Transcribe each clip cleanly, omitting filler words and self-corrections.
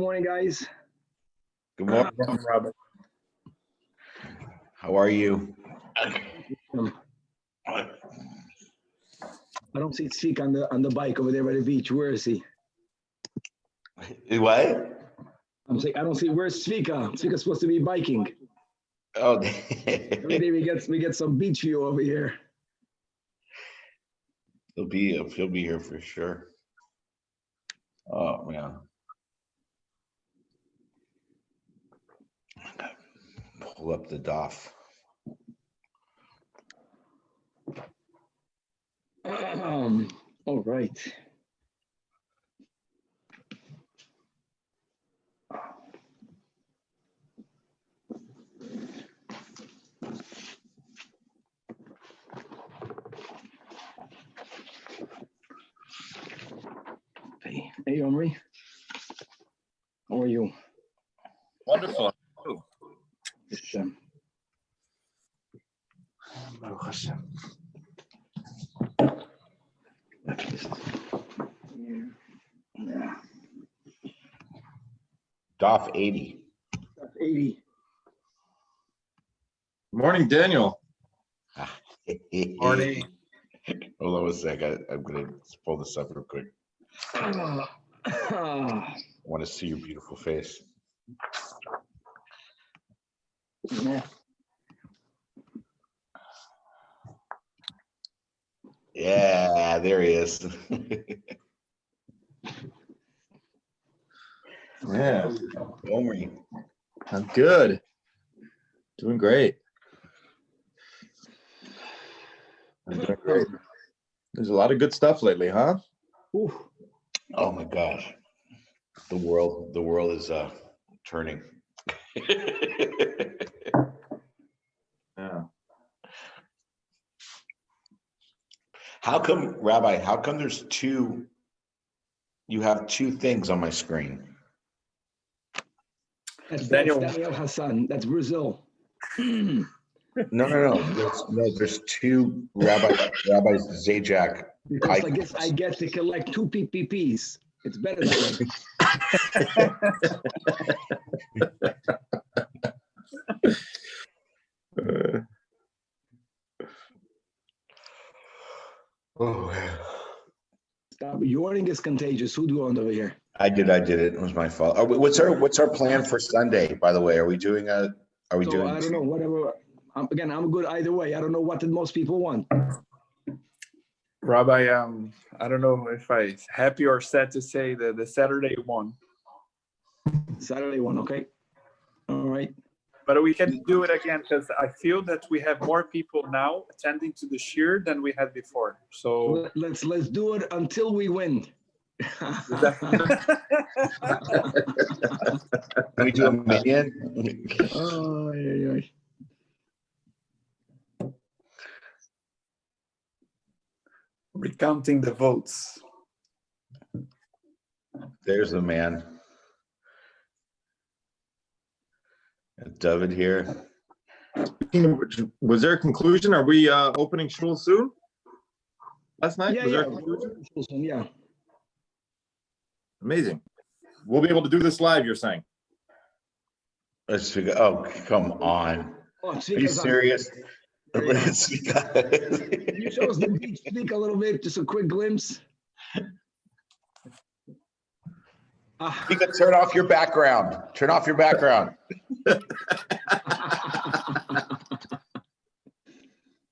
morning, guys. Good morning, Robert. How are you? I don't see Tzvik on the bike over there by the beach. Where is he? What? I'm saying I don't see. Where's Tzvika? Tzvika's supposed to be biking. Oh, Every day we get some beach view over here. he'll be here for sure. Oh man. Pull up the DAF. All right. Hey, Omri. How are you? Wonderful. Hashem. Baruch Hashem. Yeah. DAF 80. That's 80. Morning, Daniel. Morning. Hold on a second. I'm gonna pull this up real quick. I want to see your beautiful face. Yeah. Yeah, there he is. Yeah, Omri. I'm good. Doing great. There's a lot of good stuff lately, huh? Ooh. Oh my gosh. The world is turning. Yeah. How come, Rabbi, there's you have two things on my screen? That's Daniel. Daniel Hassan. That's Brazil. No. There's two rabbis Zajac. Because I get to collect 2 PPPs. It's better that way. Oh, Stop. Yawning is contagious. Who do over here? I did it. It was my fault. What's our plan for Sunday? By the way, are we doing? I don't know. Whatever. Again, I'm good either way. I don't know what did most people want. Rabbi, I don't know if I'm happy or sad to say that the Saturday one. Saturday one, okay. All right. But we can do it again because I feel that we have more people now attending to the shiur than we had before. So let's do it until we win. Can we do a million? Oh, yeah. Recounting the votes. There's the man. David here. Was there a conclusion? Are we opening shul soon? Last night? Yeah, Was there yeah. a conclusion? Yeah. Amazing. We'll be able to do this live, you're saying? Let's figure. Oh, come on. Oh, Are you serious? Can you show us the beach speak a little bit? Just a quick glimpse. You can turn off your background. Turn off your background.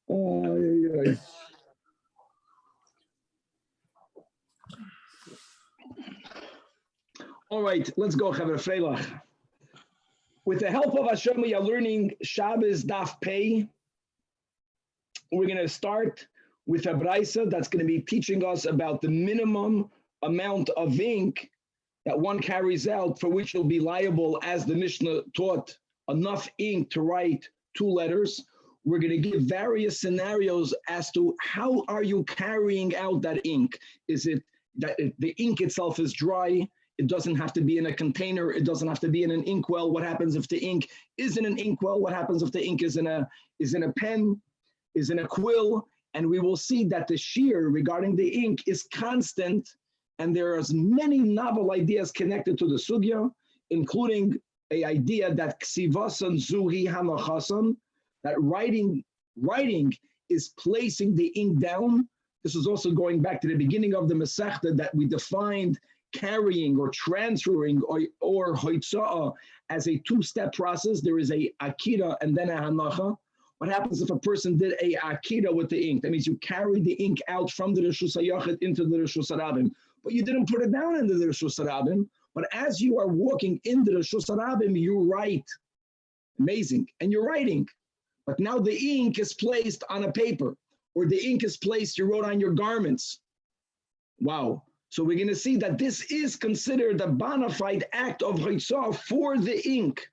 Oh, yeah. All right, let's go, Chaver Freilach. With the help of Hashem, we are learning Shabbos Daf Pei. We're going to start with a brisa that's going to be teaching us about the minimum amount of ink that one carries out for which you'll be liable, as the Mishnah taught, enough ink to write 2 letters. We're going to give various scenarios as to how are you carrying out that ink. Is it that the ink itself is dry? It doesn't have to be in a container. It doesn't have to be in an inkwell. What happens if the ink is in an inkwell? What happens if the ink is in a pen, is in a quill? And we will see that the shiur regarding the ink is constant, and there are as many novel ideas connected to the sugya. including a idea that ksivasan zuhi hamachasan, that writing is placing the ink down. This is also going back to the beginning of the Masechta that we defined carrying or transferring or hoitza'ah as a two-step process. There is a akira and then a hanacha. What happens if a person did a akira with the ink? That means you carried the ink out from the Reshus HaYachid into the Reshus HaRabim, but you didn't put it down into the Reshus HaRabim. But as you are walking in the Reshus HaRabim, you write. Amazing. And you're writing. But now the ink is placed on a paper, or the ink is placed, you wrote on your garments. Wow. So we're going to see that this is considered a bona fide act of hoitzah for the ink.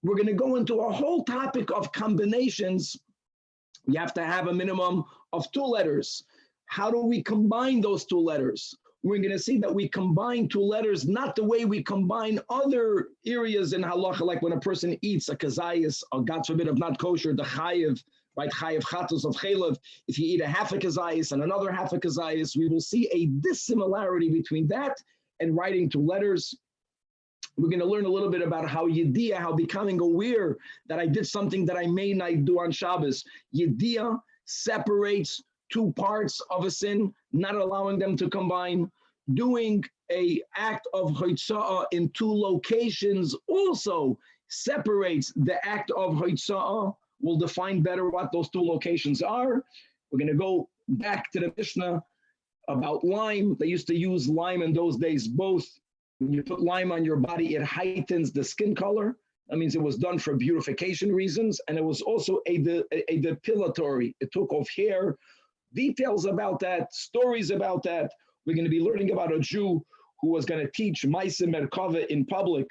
We're going to go into a whole topic of combinations. You have to have a minimum of 2 letters. How do we combine those 2 letters? We're going to see that we combine 2 letters, not the way we combine other areas in halacha, like when a person eats a kazayas, or God forbid, of not kosher, the chayiv, right? Chayiv chatos of chaylev. If you eat a half a kazayas and another half a kazayas, we will see a dissimilarity between that and writing 2 letters. We're going to learn a little bit about how yediyah, how becoming aware that I did something that I may not do on Shabbos. Yediyah separates 2 parts of a sin, not allowing them to combine. Doing a act of hoitza'ah in 2 locations also separates the act of hoitza'ah. We'll define better what those 2 locations are. We're going to go back to the Mishnah about lime. They used to use lime in those days, both. When you put lime on your body, it heightens the skin color. That means it was done for beautification reasons, and it was also a depilatory. It took off hair. Details about that, stories about that. We're going to be learning about a Jew who was going to teach MERCAVA in public,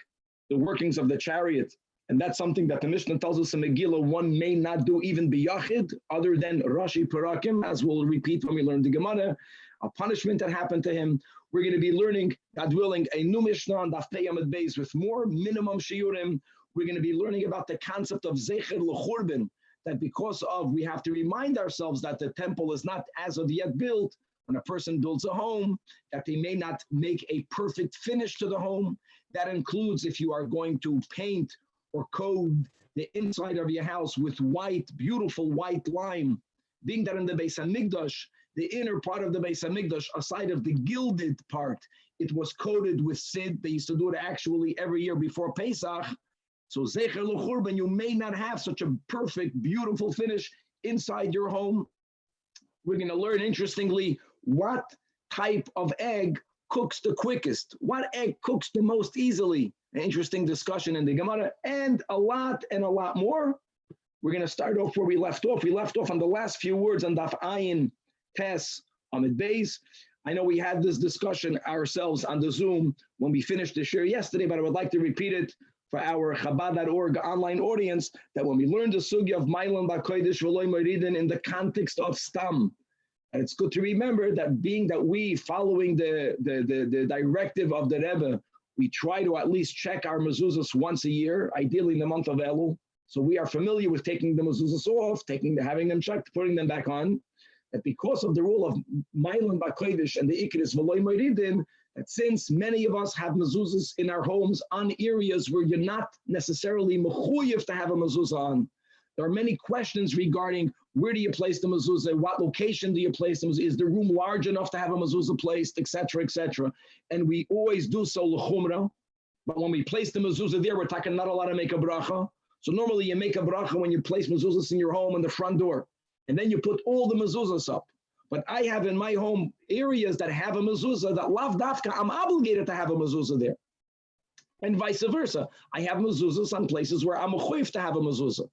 the workings of the chariot. And that's something that the Mishnah tells us in Megillah one may not do even biyachid, other than Rashi Parakim, as we'll repeat when we learn the Gemara, a punishment that happened to him. We're going to be learning, God willing, a new Mishnah on DAF Pei Amud Beis with more minimum shiurim. We're going to be learning about the concept of zecher l'churban, that because of, we have to remind ourselves that the temple is not as of yet built. When a person builds a home, that they may not make a perfect finish to the home. That includes if you are going to paint or coat the inside of your house with white, beautiful white lime. Being that in the Beis HaMikdash, the inner part of the Beis HaMikdash, aside of the gilded part, it was coated with sid. They used to do it actually every year before Pesach. So zecher l'churban, you may not have such a perfect, beautiful finish inside your home. We're going to learn, interestingly, what type of egg cooks the quickest, what egg cooks the most easily. An interesting discussion in the Gemara, and a lot more. We're going to start off where we left off. We left off on the last few words on Daf Ayin Tes Amud Beis. I know we had this discussion ourselves on the Zoom when we finished the shiur yesterday, but I would like to repeat it for our Chabad.org online audience, that when we learned the sugya of Mailan B'Kodesh V'Loi Moridin in the context of Stam, and it's good to remember that being that we, following the directive of the Rebbe, we try to at least check our mezuzahs once a year, ideally in the month of Elul. So we are familiar with taking the mezuzahs off, having them checked, putting them back on. That because of the rule of Mailan B'Kodesh and the Ikris V'Loi Moridin, that since many of us have mezuzahs in our homes on areas where you're not necessarily mechuyev to have a mezuzah on, there are many questions regarding where do you place the mezuzah, what location do you place the mezuzah, is the room large enough to have a mezuzah placed, etc., etc. And we always do so l'chumra, but when we place the mezuzah there, we're talking not allowed to make a bracha. So normally you make a bracha when you place mezuzahs in your home on the front door, and then you put all the mezuzahs up. But I have in my home areas that have a mezuzah that lav dafka, I'm obligated to have a mezuzah there. And vice versa. I have mezuzahs on places where I'm mechuyev to have a mezuzah.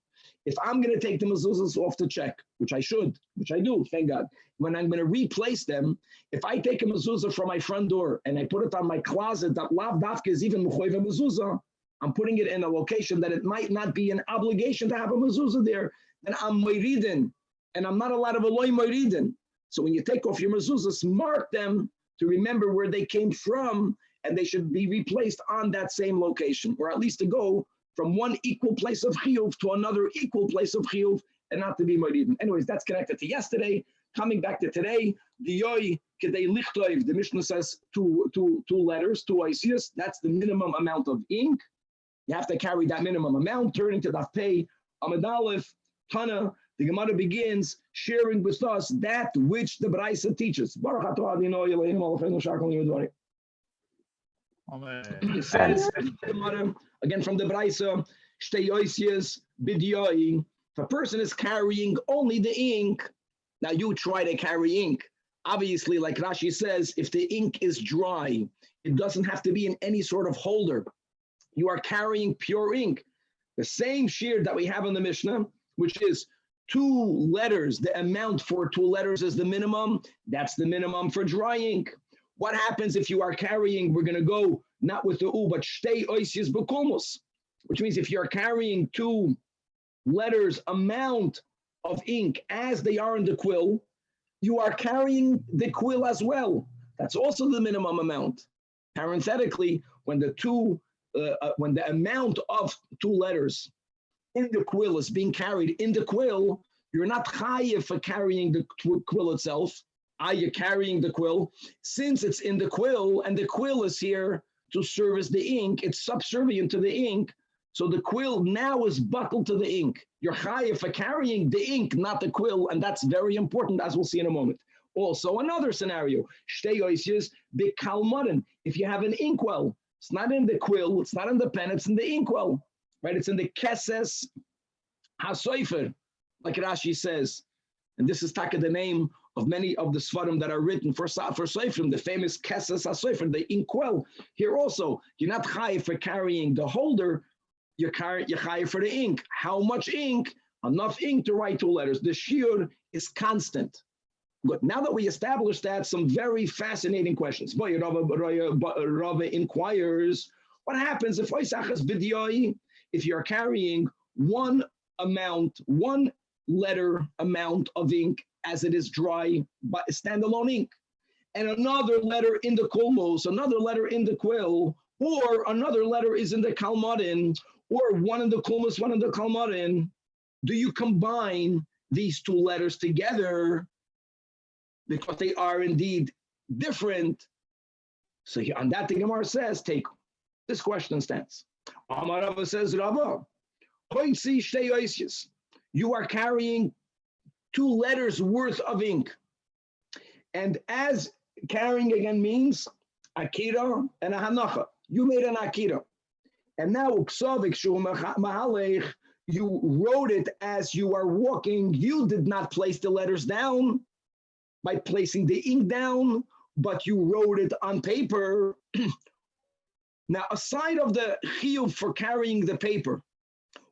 If I'm going to take the mezuzahs off the check, which I should, which I do, thank God, when I'm going to replace them, if I take a mezuzah from my front door and I put it on my closet, that lav dafka is even mechuyev a mezuzah, I'm putting it in a location that it might not be an obligation to have a mezuzah there, then I'm moiridin, and I'm not allowed to v'loi moiridin. So when you take off your mezuzahs, mark them to remember where they came from, and they should be replaced on that same location, or at least to go from one equal place of chiyuv to another equal place of chiyuv, and not to be moridin. Anyways, that's connected to yesterday. Coming back to today, the yoy kedei lichtoiv, the Mishnah says two letters, two oisius. That's the minimum amount of ink. You have to carry that minimum amount. Turning to DAF Pei Amud Aleph, Tana, the Gemara begins sharing with us that which the Braisa teaches. It says, again from the Braisa, if a person is carrying only the ink, now you try to carry ink. Obviously, like Rashi says, if the ink is dry, it doesn't have to be in any sort of holder. You are carrying pure ink. The same shiur that we have in the Mishnah, which is 2 letters, the amount for 2 letters is the minimum. That's the minimum for dry ink. What happens if you are carrying, we're going to go not with the U, but shtei oisius bekulmus, which means if you're carrying 2 letters amount of ink as they are in the quill, you are carrying the quill as well. That's also the minimum amount. Parenthetically, when the amount of 2 letters in the quill is being carried in the quill, you're not chayiv for carrying the quill itself. You're carrying the quill. Since it's in the quill and the quill is here to service the ink, it's subservient to the ink. So the quill now is buckled to the ink. You're chayiv for carrying the ink, not the quill, and that's very important, as we'll see in a moment. Also, another scenario, shtei oisius bekalmoden. If you have an inkwell, it's not in the quill, it's not in the pen, it's in the inkwell, right? It's in the keses hasoifer, like Rashi says. And this is taka the name of many of the svarim that are written for soifrim, the famous keses hasoifer, the inkwell. Here also, you're not chayiv for carrying the holder, you're chayiv for the ink. How much ink? Enough ink to write 2 letters. The shiur is constant. Good. Now that we established that, some very fascinating questions. Rabbi inquires, what happens if you're carrying 1 letter amount of ink as it is dry, but standalone ink, and another letter in the kulmos, another letter in the quill, or another letter is in the kalmadin, or one in the kulmos, one in the kalmadin? Do you combine these 2 letters together? Because they are indeed different. So here, on that, the Gemara says, take this question stance. Amar Rava says, Rava, you are carrying 2 letters worth of ink. And as carrying again means akira and a hanacha. You made an akira. And now you wrote it as you are walking. You did not place the letters down by placing the ink down, but you wrote it on paper. Now, aside of the chiyuv for carrying the paper,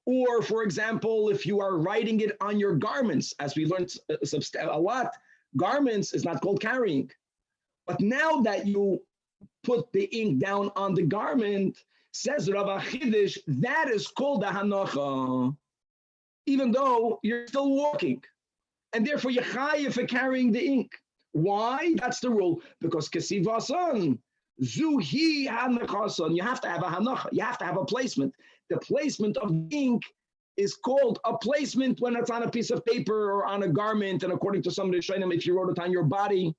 or for example, if you are writing it on your garments, as we learned a lot, garments is not called carrying. But now that you put the ink down on the garment, says Rav Chidish, that is called a hanacha, even though you're still walking. And therefore, you're chayiv for carrying the ink. Why? That's the rule. Because kesivasan, zuhi hanachasan, you have to have a hanacha. You have to have a placement. The placement of ink is called a placement when it's on a piece of paper or on a garment. And according to some of the Shainim, if you wrote it on your body,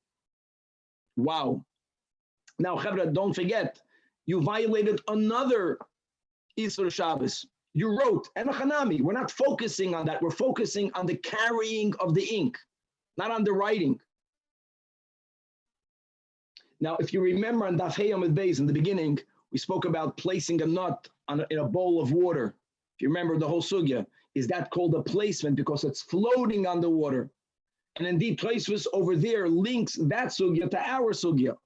wow. Now, Chevra, don't forget, you violated another Isur Shabbos. You wrote, and a chanami. We're not focusing on that. We're focusing on the carrying of the ink, not on the writing. Now, if you remember on Daf Hey Amud Beis in the beginning, we spoke about placing a nut in a bowl of water. If you remember the whole sugya, is that called a placement because it's floating on the water? And indeed, Tosfos over there links that sugya to our sugya.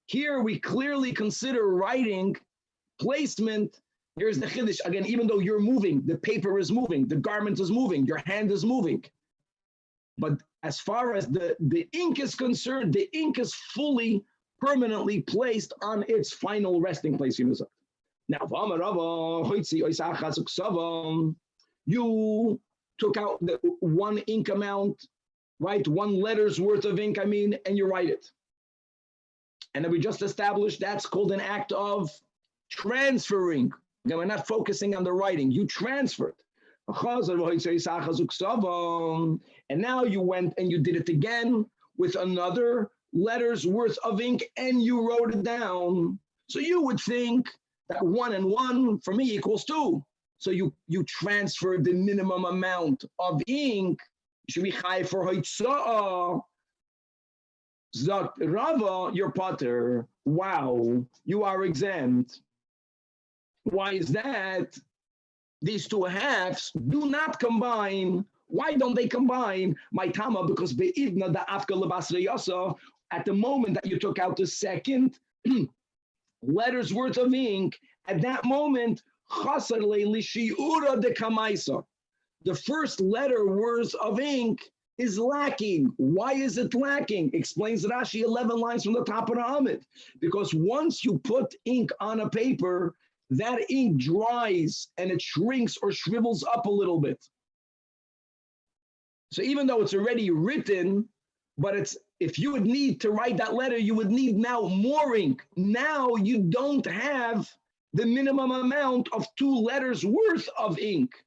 Here we clearly consider writing placement. Here's the chiddush again. Even though you're moving, the paper is moving, the garment is moving, your hand is moving. But as far as the ink is concerned, the ink is fully, permanently placed on its final resting place. Now, you took out the 1 ink amount, right? 1 letter's worth of ink, and you write it. And then we just established that's called an act of transferring. Again, we're not focusing on the writing. You transferred. And now you went and you did it again with another letter's worth of ink and you wrote it down. So you would think that 1 and 1 for me equals 2. So you transferred the minimum amount of ink. Should be high for hoitzah. Zok Rava, your potter. Wow, you are exempt. Why is that? These two halves do not combine. Why don't they combine? My tama, because be'idna da afka lebasra yasa, at the moment that you took out the second letter's worth of ink, at that moment, chasar le shiura de kamaisa. The first letter worth of ink is lacking. Why is it lacking? Explains Rashi 11 lines from the top of the Amid. Because once you put ink on a paper, that ink dries and it shrinks or shrivels up a little bit. So even though it's already written, but it's if you would need to write that letter, you would need now more ink. Now you don't have the minimum amount of 2 letters worth of ink.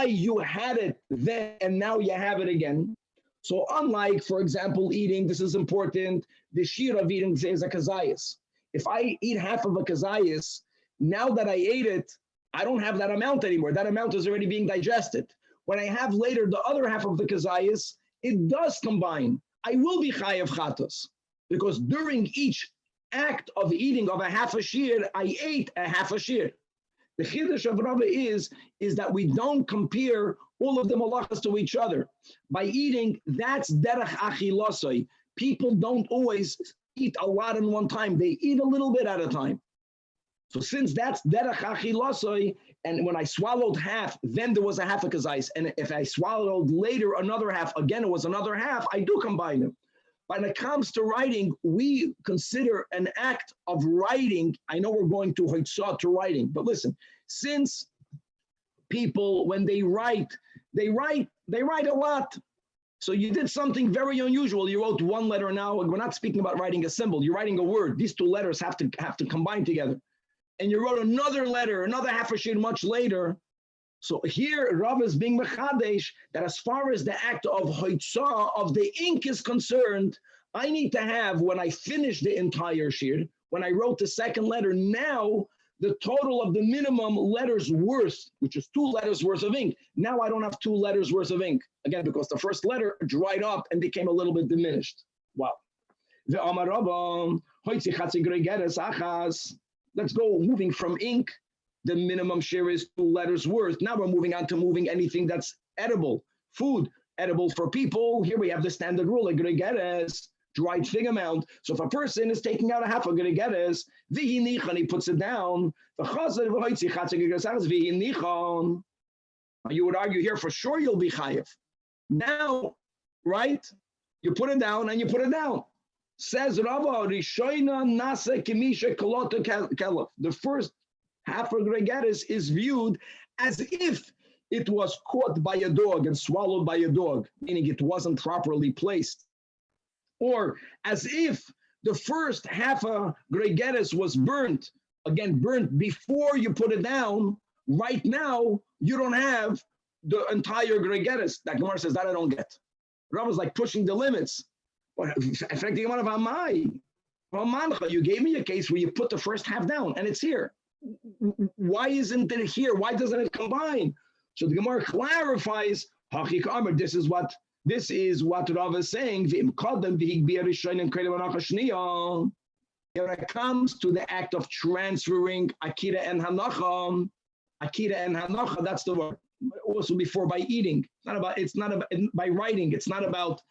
You had it then, and now you have it again. So unlike, for example, eating, this is important, the shiur of eating is a kazayas. If I eat half of a kazayas, now that I ate it, I don't have that amount anymore. That amount is already being digested. When I have later the other half of the kazayas, it does combine. I will be chayav chatos, because during each act of eating of a half a shiur, I ate a half a shiur. The chiddush of Rabbi is that we don't compare all of the malachas to each other. By eating, that's derech achilosai. People don't always eat a lot in one time. They eat a little bit at a time. So since that's derech achilosai, and when I swallowed half, then there was a half a kazais. And if I swallowed later another half, again, it was another half, I do combine them. But when it comes to writing, we consider an act of writing. I know we're going to hoitzah to writing, but listen, since people, when they write a lot. So you did something very unusual. You wrote 1 letter now. We're not speaking about writing a symbol. You're writing a word. These 2 letters have to combine together. And you wrote another letter, another half a shiur much later. So here, Rav is being mechadesh that as far as the act of hoitzah, of the ink is concerned, I need to have, when I finish the entire shiur, when I wrote the second letter, now the total of the minimum letters worth, which is 2 letters worth of ink. Now I don't have 2 letters worth of ink. Again, because the first letter dried up and became a little bit diminished. Wow. Let's go moving from ink. The minimum shiur is 2 letters worth. Now we're moving on to moving anything that's edible, food, edible for people. Here we have the standard rule, a gregeres, dried fig amount. So if a person is taking out a half a gregeres, and he puts it down, you would argue here for sure you'll be chayiv. Now, right? You put it down and you put it down. Says Rabbi, the first half of gregeres is viewed as if it was caught by a dog and swallowed by a dog, meaning it wasn't properly placed. Or as if the first half of gregeres was burnt, again, burnt before you put it down. Right now, you don't have the entire gregeres. That Gemara says that I don't get. Rabbi's like pushing the limits. You gave me a case where you put the first half down and it's here. Why isn't it here? Why doesn't it combine? So the Gemara clarifies, this is what Rav is saying. When it comes to the act of transferring Akira and Hanacha, that's the word. Also before by eating. It's not about by writing. It's not about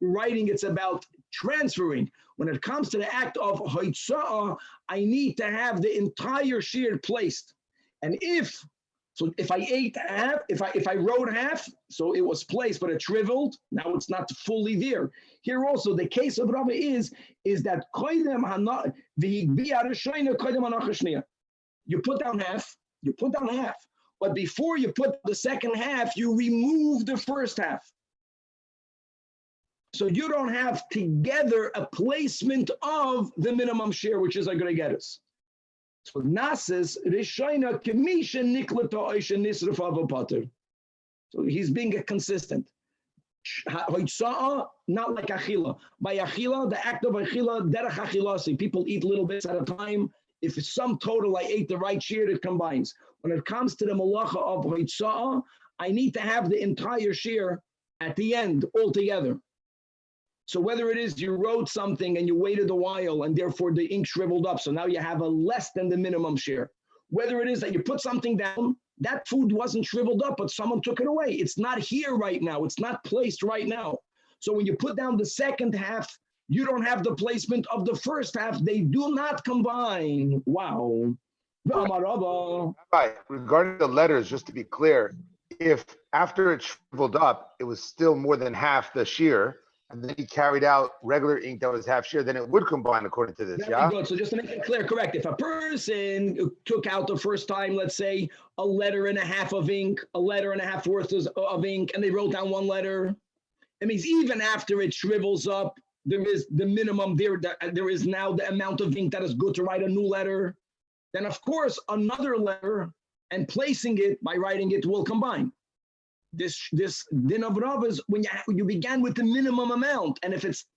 writing, it's about transferring. When it comes to the act of hoitzah, I need to have the entire shiur placed. And if I ate half, if I wrote half, so it was placed, but it shriveled, now it's not fully there. Here also, the case of Rabbi is that you put down half, but before you put the second half, you remove the first half. So you don't have together a placement of the minimum shiur, which is a gregeres. So nases rishayna kemisha niklata oisha nisraf avapater. So he's being consistent. Not like achila. By achila, the act of achila, derech achilasi. People eat little bits at a time. If it's sum total, I ate the right shiur, it combines. When it comes to the malacha of hoitzah, I need to have the entire shiur at the end altogether. So whether it is you wrote something and you waited a while and therefore the ink shriveled up, so now you have a less than the minimum shiur. Whether it is that you put something down, that food wasn't shriveled up, but someone took it away. It's not here right now. It's not placed right now. So when you put down the second half, you don't have the placement of the first half. They do not combine. Wow. Right. Regarding the letters, just to be clear, if after it shriveled up, it was still more than half the shiur, and then he carried out regular ink that was half shiur, then it would combine according to this. Very good. So just to make it clear, correct. If a person took out the first time, let's say, a letter and a half of ink, a letter and a half worth of ink, and they wrote down one letter, it means even after it shrivels up, there is the minimum there is now the amount of ink that is good to write a new letter. Then, of course, another letter and placing it by writing it will combine. This din of Rav is when you began with the minimum amount, and if it's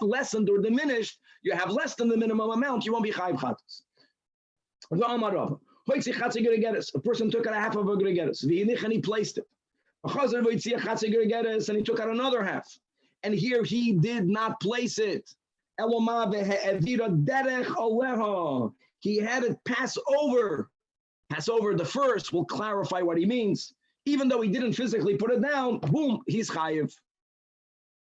lessened or diminished, you have less than the minimum amount, you won't be chayiv chatos. A person took out a half of a gregeres, and he placed it. And he took out another half, and here he did not place it. He had it pass over. Pass over the first will clarify what he means. Even though he didn't physically put it down, boom, he's chayiv.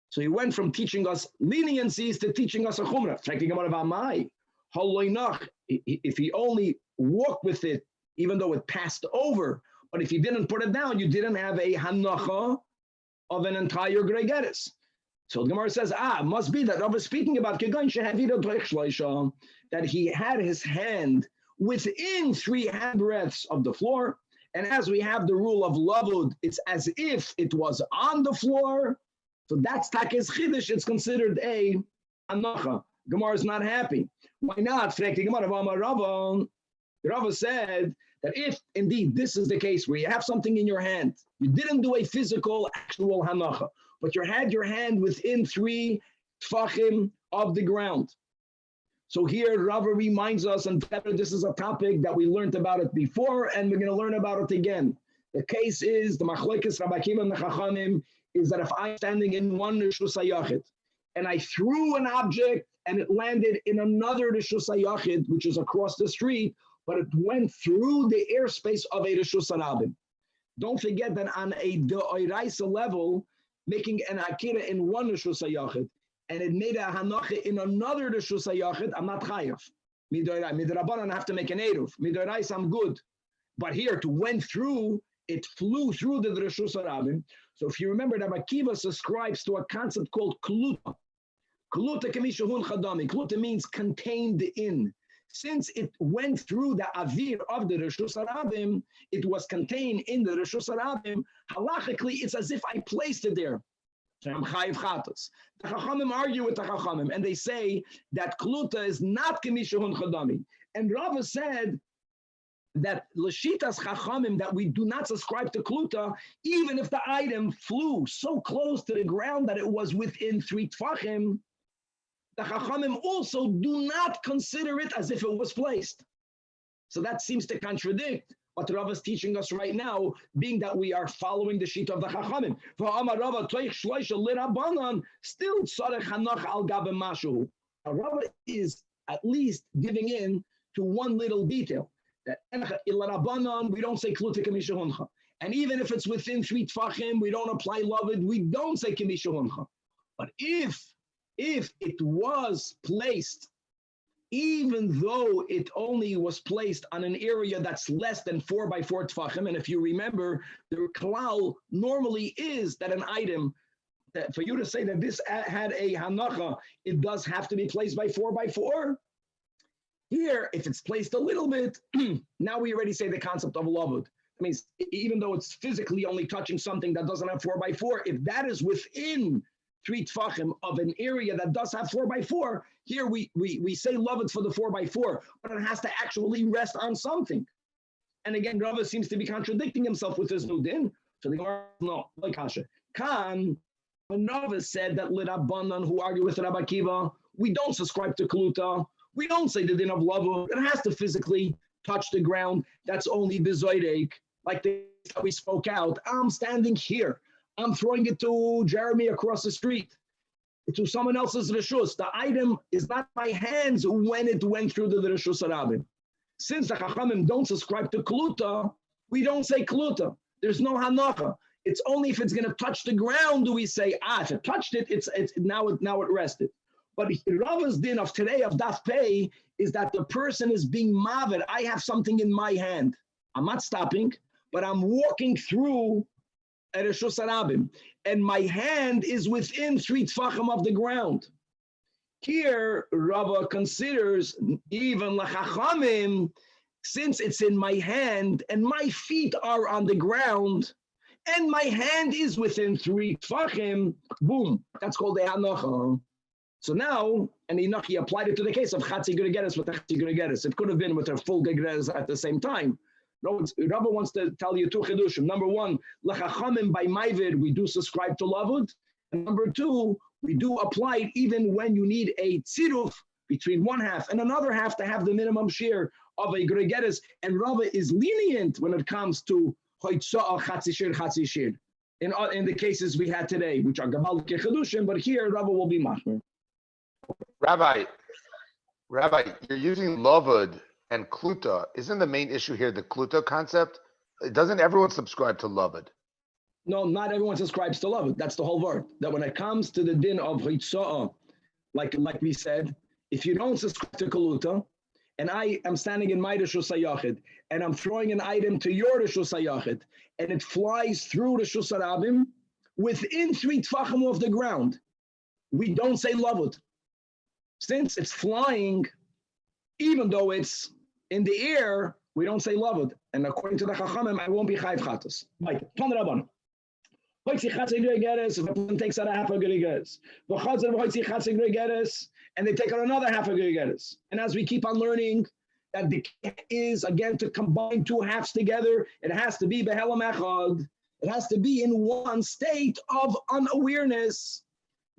So he went from teaching us leniencies to teaching us a chumrah. If he only walked with it, even though it passed over, but if you didn't put it down, you didn't have a hanacha of an entire gregeres. So the Gemara says, it must be that Rav is speaking about that he had his hand within 3 handbreadths of the floor. And as we have the rule of lavud, it's as if it was on the floor. So that's takes chiddush. It's considered a hanacha. Gemara is not happy. Why not? Rava said that if indeed this is the case where you have something in your hand, you didn't do a physical, actual hanacha, but you had your hand within 3 tfachim of the ground. So here Rava reminds us, and this is a topic that we learned about it before, and we're going to learn about it again. The case is, the machlokes Rabbi Akiva and the Chachamim, is that if I'm standing in one Rishus HaYachid, and I threw an object, and it landed in another Rishus HaYachid, which is across the street, but it went through the airspace of a Rishus HaRabim. Don't forget that on a D'oraisa level, making an Akira in one Rishus HaYachid, and it made a hanacha in another Rishus HaYachid, I'm not chayav. Midrabanan I have to make an eruv. Midorais I'm good. But here, it went through, it flew through the Rishus HaRabim. So if you remember, Rabbi Akiva subscribes to a concept called clutter. Clutter kamishahun chadami. Clutter means contained in. Since it went through the avir of the Rishus HaRabim, it was contained in the Rishus HaRabim. Halachically, it's as if I placed it there. So I'm chayiv chatos. The Chachamim argue with the Chachamim, and they say that kluta is not kemishahun chadami. And Rava said that l'shitas Chachamim, that we do not subscribe to kluta, even if the item flew so close to the ground that it was within 3 tfachim. The Chachamim also do not consider it as if it was placed. So that seems to contradict what Rav is teaching us right now, being that we are following the sheet of the Chachamim. Still tzarech hanach al gabe mashu. Rav is at least giving in to one little detail, that we don't say kluta kemishahuncha. And even if it's within 3 tfachim, we don't apply lavud, we don't say kemishahuncha. But if it was placed, even though it only was placed on an area that's less than 4 by 4 tfachim, and if you remember, the klal normally is that an item, that for you to say that this had a hanacha, it does have to be placed by 4 by 4. Here, if it's placed a little bit, now we already say the concept of lavud. That means even though it's physically only touching something that doesn't have 4 by 4, if that is within 3 tfachim of an area that does have 4 by 4, here we say lavud for the 4 by 4, but it has to actually rest on something. And again, Rava seems to be contradicting himself with his new din. So the Gemara, no, like Kasha. Khan, Nova said that Lirabanan who argue with Rabbi Akiva, we don't subscribe to Kluta. We don't say the din of lava. It has to physically touch the ground. That's only bizoidek. Like we spoke out. I'm standing here. I'm throwing it to Jeremy across the street, to someone else's reshus. The item is not my hands when it went through the reshus harabim. Since the Chachamim don't subscribe to Kluta, we don't say Kluta. There's no hanacha. It's only if it's going to touch the ground do we say, if it touched it, it's now it rested. But Rava's din of today of Daf Pei is that the person is being mavid. I have something in my hand. I'm not stopping, but I'm walking through a Reshus Harabim, and my hand is within 3 tfachim of the ground. Here, Rava considers even lachachamim, since it's in my hand and my feet are on the ground, and my hand is within 3 tfachim, boom, that's called a hanacha. So now, and he applied it to the case of Chatzi Gregeres with the Chatzi Gregeres. It could have been with a full Gregeres at the same time. No, Rabbi wants to tell you 2 chidushim. Number 1, Lachachamim by Maivid, we do subscribe to Lavud. And number 2, we do apply it even when you need a tziruf between one half and another half to have the minimum share of a Gregeres. And Rabbi is lenient when it comes to Hoitza'ah Chatzi Shir. In the cases we had today, which are Gabal Kechidushim, but here Rabbi will be Machmer. Rabbi, you're using Lovud and Kluta. Isn't the main issue here the Kluta concept? Doesn't everyone subscribe to Lovud? No, not everyone subscribes to Lovud. That's the whole word. That when it comes to the din of Hitza'ah, like we said, if you don't subscribe to Kluta, and I am standing in my Reshus HaYachid, and I'm throwing an item to your Reshus HaYachid, and it flies through Reshus HaRabim within 3 tfachim of the ground, we don't say Lovud. Since it's flying, even though it's in the air, we don't say Lavud. And according to the Chachamim, I won't be Chayv Chatos. Like, Ton Rabban. If a person takes out a half a Gregeres, and they take out another half a Gregeres. And as we keep on learning, that the is, again, to combine 2 halves together, it has to be Behelam Echad. It has to be in one state of unawareness.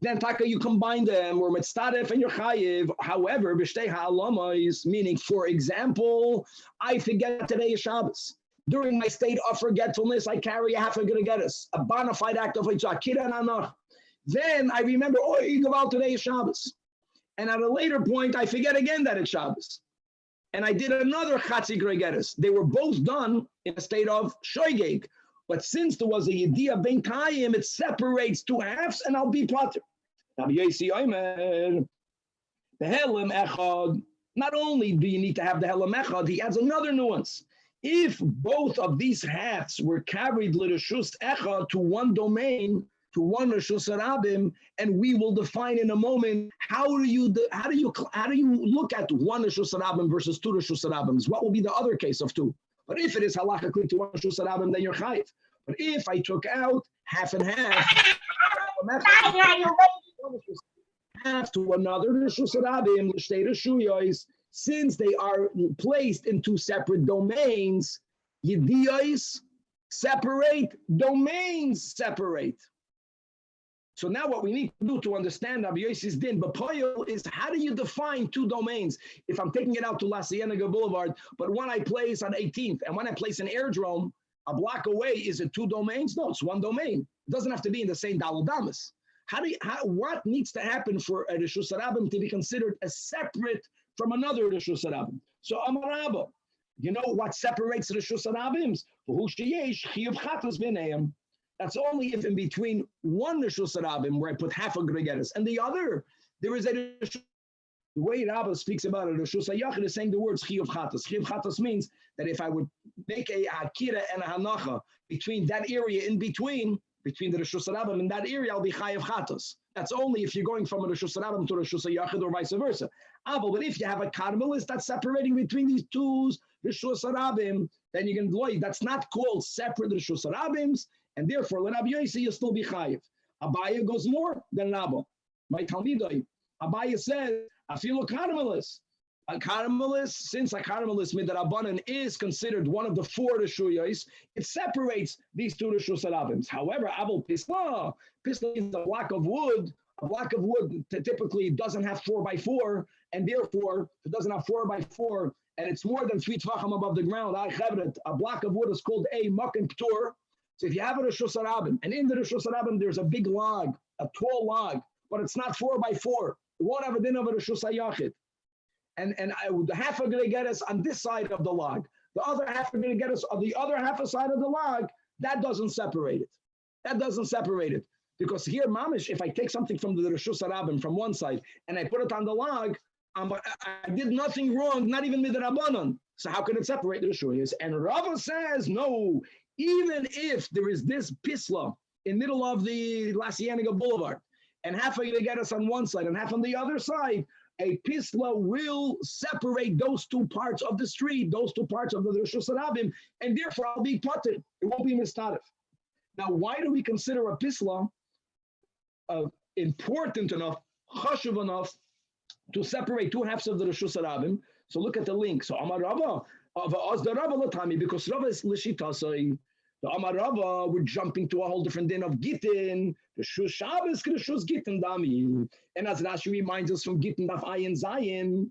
Then taka you combine them, or mitzadef and your chayiv. However, b'shtei ha'alama is meaning, for example, I forget today is Shabbos. During my state of forgetfulness, I carry a half a Gregeres, a bona fide act of Akira and Tanach. Then I remember, today is Shabbos. And at a later point, I forget again that it's Shabbos. And I did another Chatzi Gregeres. They were both done in a state of shoygeg. But since there was a Yediyah Ben Kayim, it separates 2 halves, and I'll be potter. Not only do you need to have the Helam Echad, he adds another nuance. If both of these halves were carried l'Reshus Echad to one domain, to one Reshus Harabim, and we will define in a moment how do you look at one Reshus Harabim versus 2 Reshus Harabims? What will be the other case of 2? But if it is halachically to one Reshus Harabim, then you're chayiv. But if I took out half and half to another Reshus Harabim, l'shtei reshuyos, since they are placed in 2 separate domains, Yediyos separate, domains separate. So now what we need to do to understand Rabbi Yossi's din, B'poyel, is how do you define 2 domains? If I'm taking it out to La Cienega Boulevard, but one I place on 18th, and when I place an airdrome a block away, is it 2 domains? No, it's 1 domain. It doesn't have to be in the same Daladamas. What needs to happen for a Reshus Harabim to be considered as separate from another Reshus Harabim? So Amarabba, you know what separates Reshus Harabims? That's only if in between one Reshus Harabim where I put half a Gregeres and the other, there is a Reshus. The way Rabbi speaks about it, Reshus HaYachid is saying the words Chiyuv Chatos. Chiyuv Chatos means that if I would make a Akira and a Hanacha between that area in between the Reshus Harabim and that area, I'll be Chayav Chatos. That's only if you're going from a Reshus Harabim to Reshus HaYachid or vice versa. But if you have a Karmelis that's separating between these 2 Reshus Harabim, then you can do that's not called separate Reshus Harabims, and therefore, let Rabbi Yossi, you'll still be Chayav. Abaya goes more than Rabbi. My Talmidai. Abaya says, I feel a Karmelis. A caramelist, since a caramelist midrabanan is considered one of the 4 reshuyos, it separates these 2 reshus harabim. However, abel pisla is a block of wood. A block of wood typically doesn't have 4x4, and therefore, if it doesn't have 4x4, and it's more than 3 tvachim above the ground, a block of wood is called a makim ptur. So if you have a reshus harabim, and in the reshus harabim there's a big log, a tall log, but it's not 4x4, it won't have a din of a reshus hayachid. And the half are going to get us on this side of the log. The other half are going to get us on the other half side of the log. That doesn't separate it. That doesn't separate it. Because here, mamish, if I take something from the reshus harabim from one side and I put it on the log, I did nothing wrong, not even midrabanan. So how can it separate the reshuyos? And Rava says, no, even if there is this pisla in middle of the La Cienega Boulevard, and half are going to get us on one side and half on the other side, a pisla will separate those 2 parts of the street, those 2 parts of the reshus harabim, and therefore I'll be putter. It won't be mistatif. Now, why do we consider a pisla important enough, chashuv enough, to separate 2 halves of the reshus harabim? So look at the link. So Amar Rava, the Rava latami, because Rava is lishitasai. The Amar Rava, we're jumping to a whole different din of Gittin. The Shus Shabbos, the Shus Gittin Dami. And as Rashi reminds us from Gittin Daf Ayin Zayin,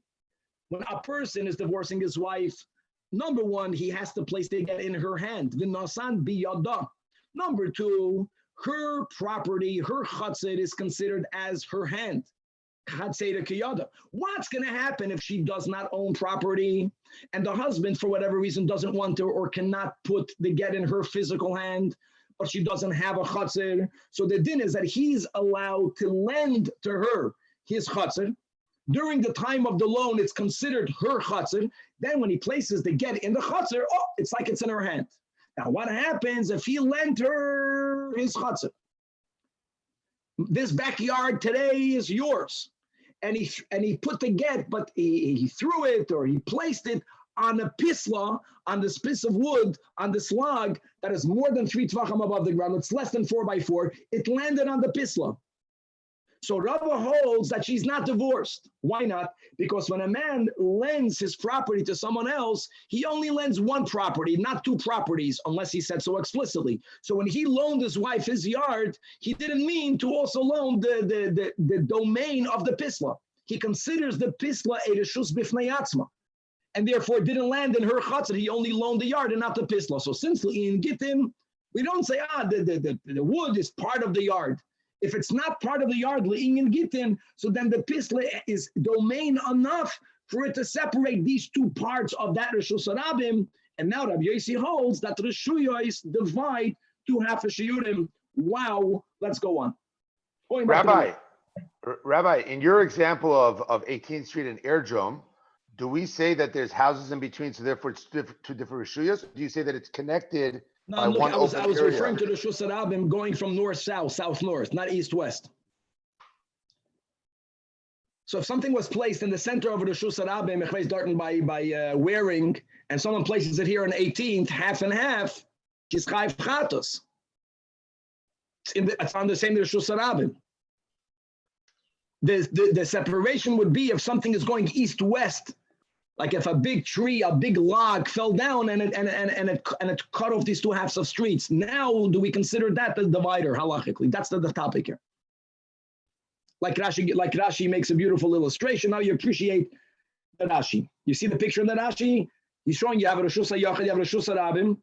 when a person is divorcing his wife, number 1, he has to place the get in her hand. V'nasan biyada. Number 2, her property, her chatzir is considered as her hand. What's going to happen if she does not own property and the husband, for whatever reason, doesn't want to or cannot put the get in her physical hand, but she doesn't have a chatzir? So the din is that he's allowed to lend to her his chatzir. During the time of the loan, it's considered her chatzir. Then when he places the get in the chatzir, it's like it's in her hand. Now, what happens if he lent her his chatzir? This backyard today is yours. And he put the get, but he threw it or he placed it on a pisla, on this piece of wood, on this log that is more than 3 tvachim above the ground. It's less than 4x4. It landed on the pisla. So Rava holds that she's not divorced. Why not? Because when a man lends his property to someone else, he only lends 1 property, not 2 properties, unless he said so explicitly. So when he loaned his wife his yard, he didn't mean to also loan the domain of the pisla. He considers the pisla a reshus bifnei atzma, and therefore didn't land in her chatzir. He only loaned the yard and not the pisla. So since in Gittin, we don't say, the wood is part of the yard. If it's not part of the yard, le'inyan gittin, so then the pisla is domain enough for it to separate these 2 parts of that reshus harabim. And now Rabbi Yossi holds that reshuyos divide 2 half of shiurim. Wow, let's go on. Rabbi, in your example of 18th Street and Airdrome, do we say that there's houses in between, so therefore it's 2 different reshuyos? Do you say that it's connected? No, look, I was referring to the reshus harabim going from north-south, south-north, not east-west. So if something was placed in the center of the reshus harabim by wearing, and someone places it here on 18th, half and half, it's on the same reshus harabim. The separation would be if something is going east-west. Like if a big tree, a big log fell down and it cut off these 2 halves of streets. Now, do we consider that the divider halachically? That's the topic here. Like Rashi makes a beautiful illustration. Now you appreciate the Rashi. You see the picture in the Rashi? He's showing you have a reshus hayachid, you have a reshus harabim.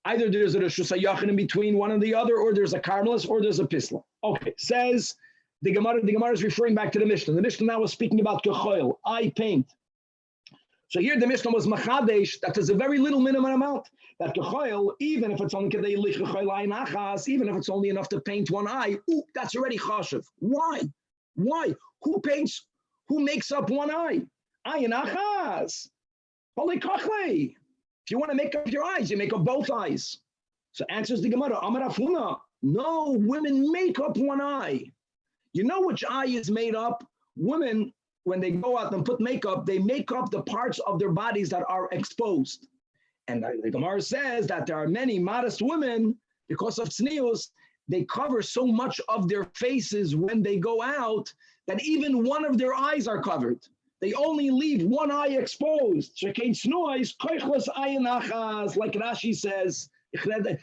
Either there's a reshus hayachid in between one and the other, or there's a carmelist, or there's a pisla. Okay, says the Gemara is referring back to the Mishnah. The Mishnah now was speaking about kechoil, eye paint. So here the Mishnah was machadesh, that is a very little minimum amount. That kechoil, even if it's only kedei lichoil ayin achas, even if it's only enough to paint 1 eye, that's already chashuv. Why? Who paints? Who makes up 1 eye? Ayin achas. Holy kachle. If you want to make up your eyes, you make up both eyes. So answers the Gemara, Amar Afuna. No, women make up 1 eye. You know which eye is made up? Women, when they go out and put makeup, they make up the parts of their bodies that are exposed. And the Gemara says that there are many modest women, because of tznius, they cover so much of their faces when they go out that even one of their eyes are covered. They only leave one eye exposed. Shekain snuais koichlas ayin achas, like Rashi says. They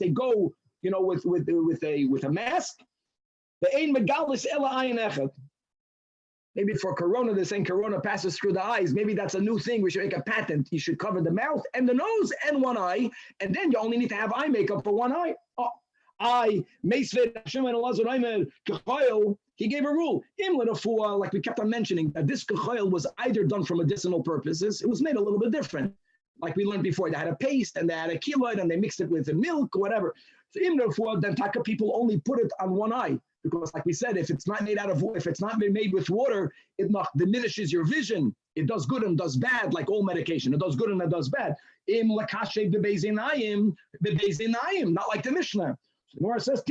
go, with a mask. The ein megalis ela ayin echad. Maybe for Corona, they're saying Corona passes through the eyes. Maybe that's a new thing. We should make a patent. You should cover the mouth and the nose and one eye, and then you only need to have eye makeup for one eye. He gave a rule. Like we kept on mentioning, that this kachayil was either done for medicinal purposes. It was made a little bit different. Like we learned before, they had a paste and they had a keloid and they mixed it with the milk or whatever. So then taka people only put it on one eye. Because, like we said, if it's not made with water, it diminishes your vision. It does good and does bad, like all medication. It does good and it does bad. Not like the Mishnah. The Gemara says,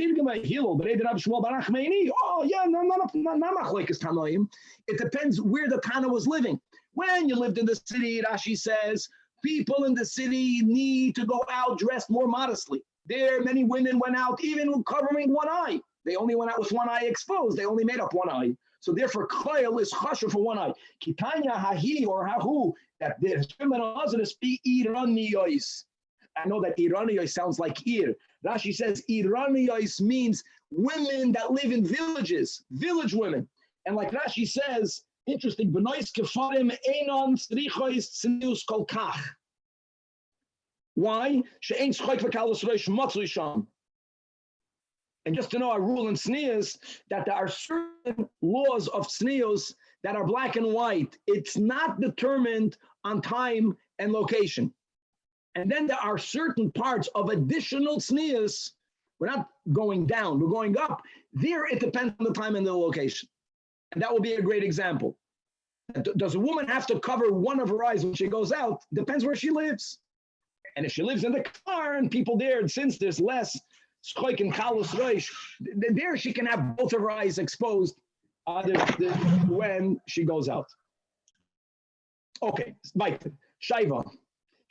it depends where the Tana was living. When you lived in the city, Rashi says, people in the city need to go out dressed more modestly. There, many women went out even covering one eye. They only went out with one eye exposed. They only made up one eye. So therefore, chayil is chashuv for one eye. Kitanya hahi or hahu, that the Shemana Hazardous be iraniyos. I know that iraniyos sounds like ir. Rashi says iraniyos means women that live in villages, village women. And like Rashi says, interesting, benois kefarim einon tzrichois tznius kol kach. Why? She'ein tzchoik v'kalos reish matzui sham. And just to know, our rule in tznius, that there are certain laws of tznius that are black and white. It's not determined on time and location. And then there are certain parts of additional tznius. We're not going down, we're going up. There, it depends on the time and the location. And that will be a great example. Does a woman have to cover one of her eyes when she goes out? Depends where she lives. And if she lives in the car and people there, since there's less schoik and chalus reish, there she can have both of her eyes exposed when she goes out. Okay, weiter. Shaiva.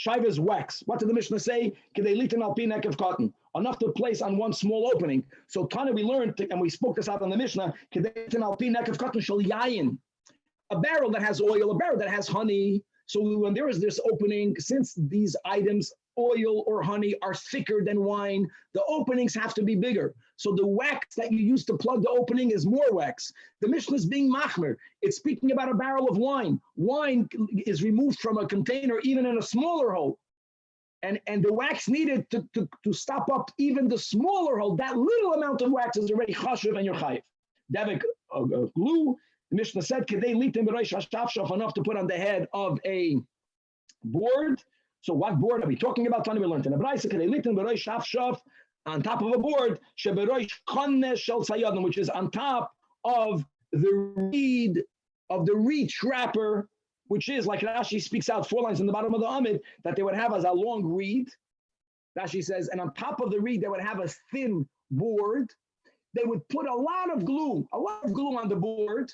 Shaiva is wax. What did the Mishnah say? Kedelitin alpi neck of cotton. Enough to place on one small opening. So Tana, we learned, and we spoke this out on the Mishnah, kedelitin alpi neck of cotton shall yayin. A barrel that has oil, a barrel that has honey. So when there is this opening, since these items, oil or honey, are thicker than wine, the openings have to be bigger. So the wax that you use to plug the opening is more wax. The Mishnah is being machmer. It's speaking about a barrel of wine. Wine is removed from a container even in a smaller hole. And the wax needed to stop up even the smaller hole. That little amount of wax is already chashuv and you're chayiv. Davik glue. The Mishnah said, "Kedei litim b'reish hashafshaf," enough to put on the head of a board. So what board are we talking about? Tani, we learned in the Brayse, "Kedei litim b'reish hashafshaf," on top of a board, shebereish konnes shel sayadim, which is on top of the reed trapper, which is like Rashi speaks out 4 lines in the bottom of the Amid that they would have as a long reed. Rashi says, and on top of the reed they would have a thin board. They would put a lot of glue on the board.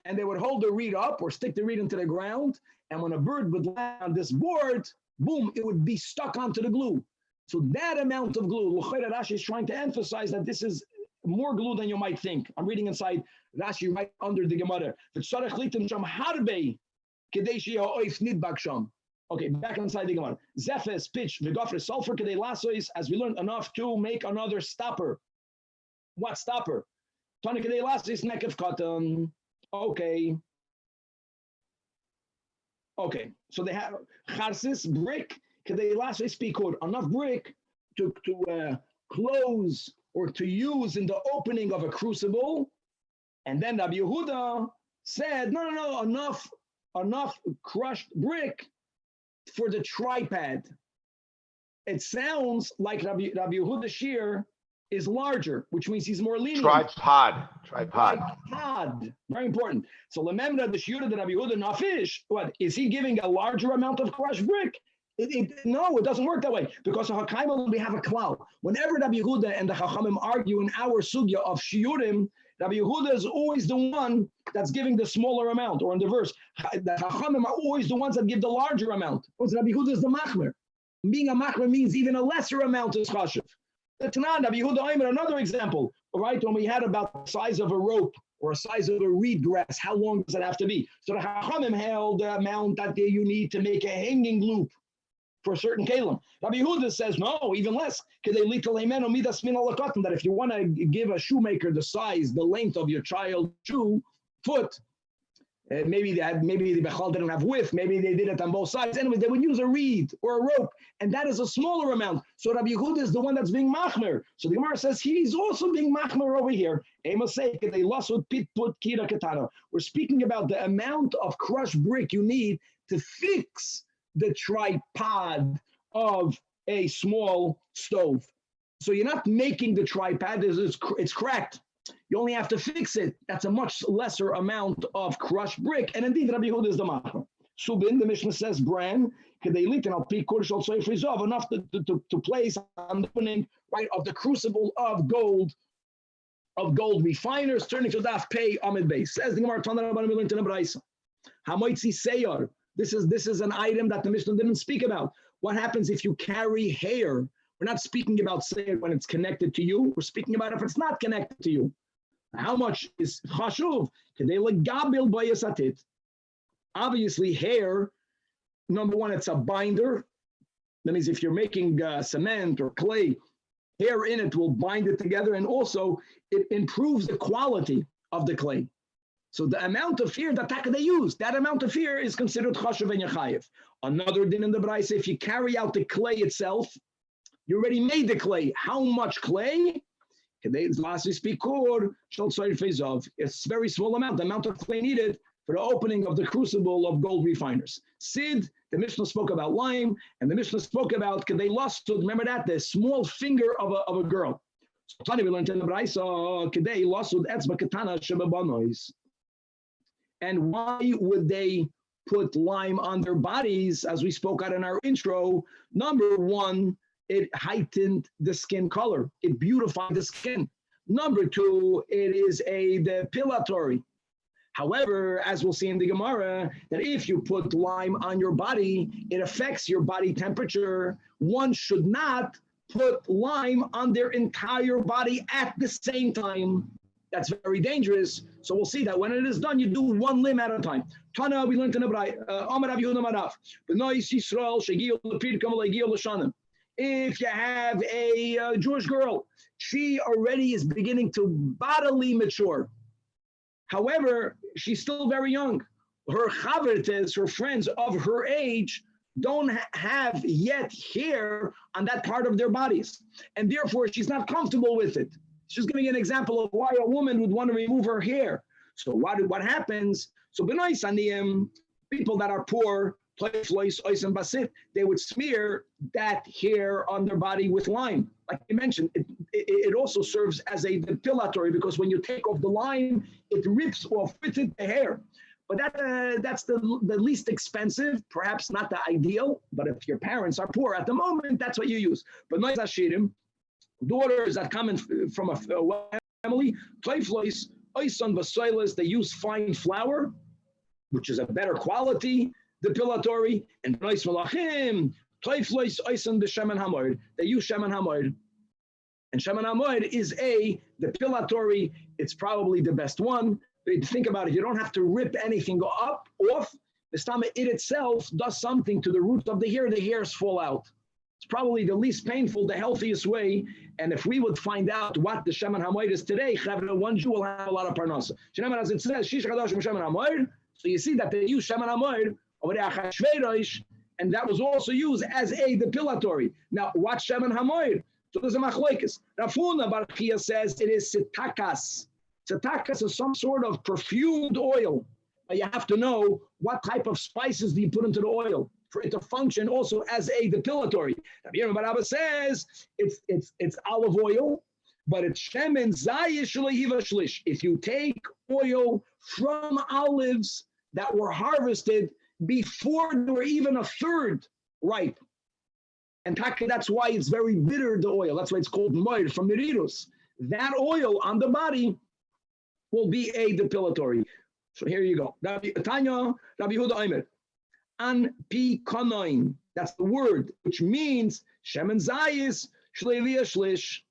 And they would hold the reed up or stick the reed into the ground. And when a bird would land on this board, boom, it would be stuck onto the glue. So that amount of glue, Rashi is trying to emphasize that this is more glue than you might think. I'm reading inside Rashi right under the Gemara. Okay, back inside the Gemara. Zephes, pitch, v'gofre, sulfur, kedei lasois, as we learned, enough to make another stopper. What stopper? Tani kedei lasois, neck of cotton. Okay. So they have charsis, brick, enough brick to close or to use in the opening of a crucible. And then Rabbi Yehuda said, no, enough crushed brick for the tripod. It sounds like Rabbi Yehuda shiur is larger, which means he's more lenient. Tripod. Very important. So remember the shiur that Rabbi Yehuda nafish. What is he giving a larger amount of crushed brick? No, it doesn't work that way because of Hakaimah we have a cloud. Whenever Rabbi Yehuda and the Chachamim argue in our sugya of shiurim, Rabbi Yehuda is always the one that's giving the smaller amount, or in the verse, the Chachamim are always the ones that give the larger amount. Because Rabbi Yehuda is the machmer. Being a machmer means even a lesser amount is chashuv. The Tanach, Rabbi Yehuda, another example, right? When we had about the size of a rope or a size of a reed grass. How long does it have to be? So the Chachamim held the amount that you need to make a hanging loop for a certain kalim. Rabbi Yehuda says, no, even less. That if you want to give a shoemaker the size, the length of your child's shoe, foot, maybe the Bechal didn't have width, maybe they did it on both sides. Anyway, they would use a reed or a rope, and that is a smaller amount. So Rabbi Yehuda is the one that's being machmer. So the Gemara says he's also being machmer over here. We're speaking about the amount of crushed brick you need to fix the tripod of a small stove. So you're not making the tripod, it's cracked. You only have to fix it. That's a much lesser amount of crushed brick. And indeed, Rabbi Yehuda is the macher. Subin, the Mishnah says, bran, enough to place on the opening, right, of the crucible of gold refiners, turning to DAF pay Amid base. Says the Gemara, Hamoitzi Seyar. This is an item that the Mishnah didn't speak about. What happens if you carry hair? We're not speaking about Seyar when it's connected to you. We're speaking about if it's not connected to you. How much is chashuv? Obviously, hair, number one, it's a binder. That means if you're making cement or clay, hair in it will bind it together, and also it improves the quality of the clay. So the amount of fear that they use, that amount of fear is considered chashuv and yachayev. Another din in the Braisa, if you carry out the clay itself, you already made the clay. How much clay? It's a very small amount, the amount of clay needed for the opening of the crucible of gold refiners. Sid, the Mishnah spoke about lime, and the Mishnah spoke about, they lost, remember that, the small finger of a girl. So we learned in the Braisa, and why would they put lime on their bodies, as we spoke out in our intro? Number one, it heightened the skin color. It beautified the skin. Number two, it is a depilatory. However, as we'll see in the Gemara, that if you put lime on your body, it affects your body temperature. One should not put lime on their entire body at the same time. That's very dangerous. So we'll see that when it is done, you do one limb at a time. Tana, we learned in the Braisa. If you have a Jewish girl, she already is beginning to bodily mature. However, she's still very young. Her chavertes, her friends of her age, don't have yet hair on that part of their bodies. And therefore, she's not comfortable with it. She's giving an example of why a woman would want to remove her hair. So what happens? So b'nai saniyim, people that are poor, they would smear that hair on their body with lime. Like you mentioned, it also serves as a depilatory, because when you take off the lime, it rips off with it the hair. But that's the least expensive, perhaps not the ideal, but if your parents are poor at the moment, that's what you use. But daughters that come from a family, they use fine flour, which is a better quality depilatory, and nice malachim, toiflois oisen the shemen hamoid. They use shemen hamoid, and shemen hamoid is a depilatory. It's probably the best one. But think about it. You don't have to rip anything off. The stomach, it itself does something to the root of the hair. The hairs fall out. It's probably the least painful, the healthiest way. And if we would find out what the shemen hamoid is today, one Jew will have a lot of parnasa. As it says, shish chadash shemen hamoid. So you see that they use shemen hamoid over there, and that was also used as a depilatory. Now, what's shemen hamoid? So there's a machlokes. Rafuna Bar Chia says it is sitakas. Sitakas is some sort of perfumed oil. But you have to know what type of spices do you put into the oil for it to function also as a depilatory. Rabbi says it's olive oil, but it's shemen zayish lehiva shlish. If you take oil from olives that were harvested before they were even a third ripe. And that's why it's very bitter, the oil. That's why it's called moed from Mirirus. That oil on the body will be a depilatory. So here you go. Tanya, Rabbi Yehuda Aimer. An pi konoin. That's the word, which means shemen zayis shleivia shlish.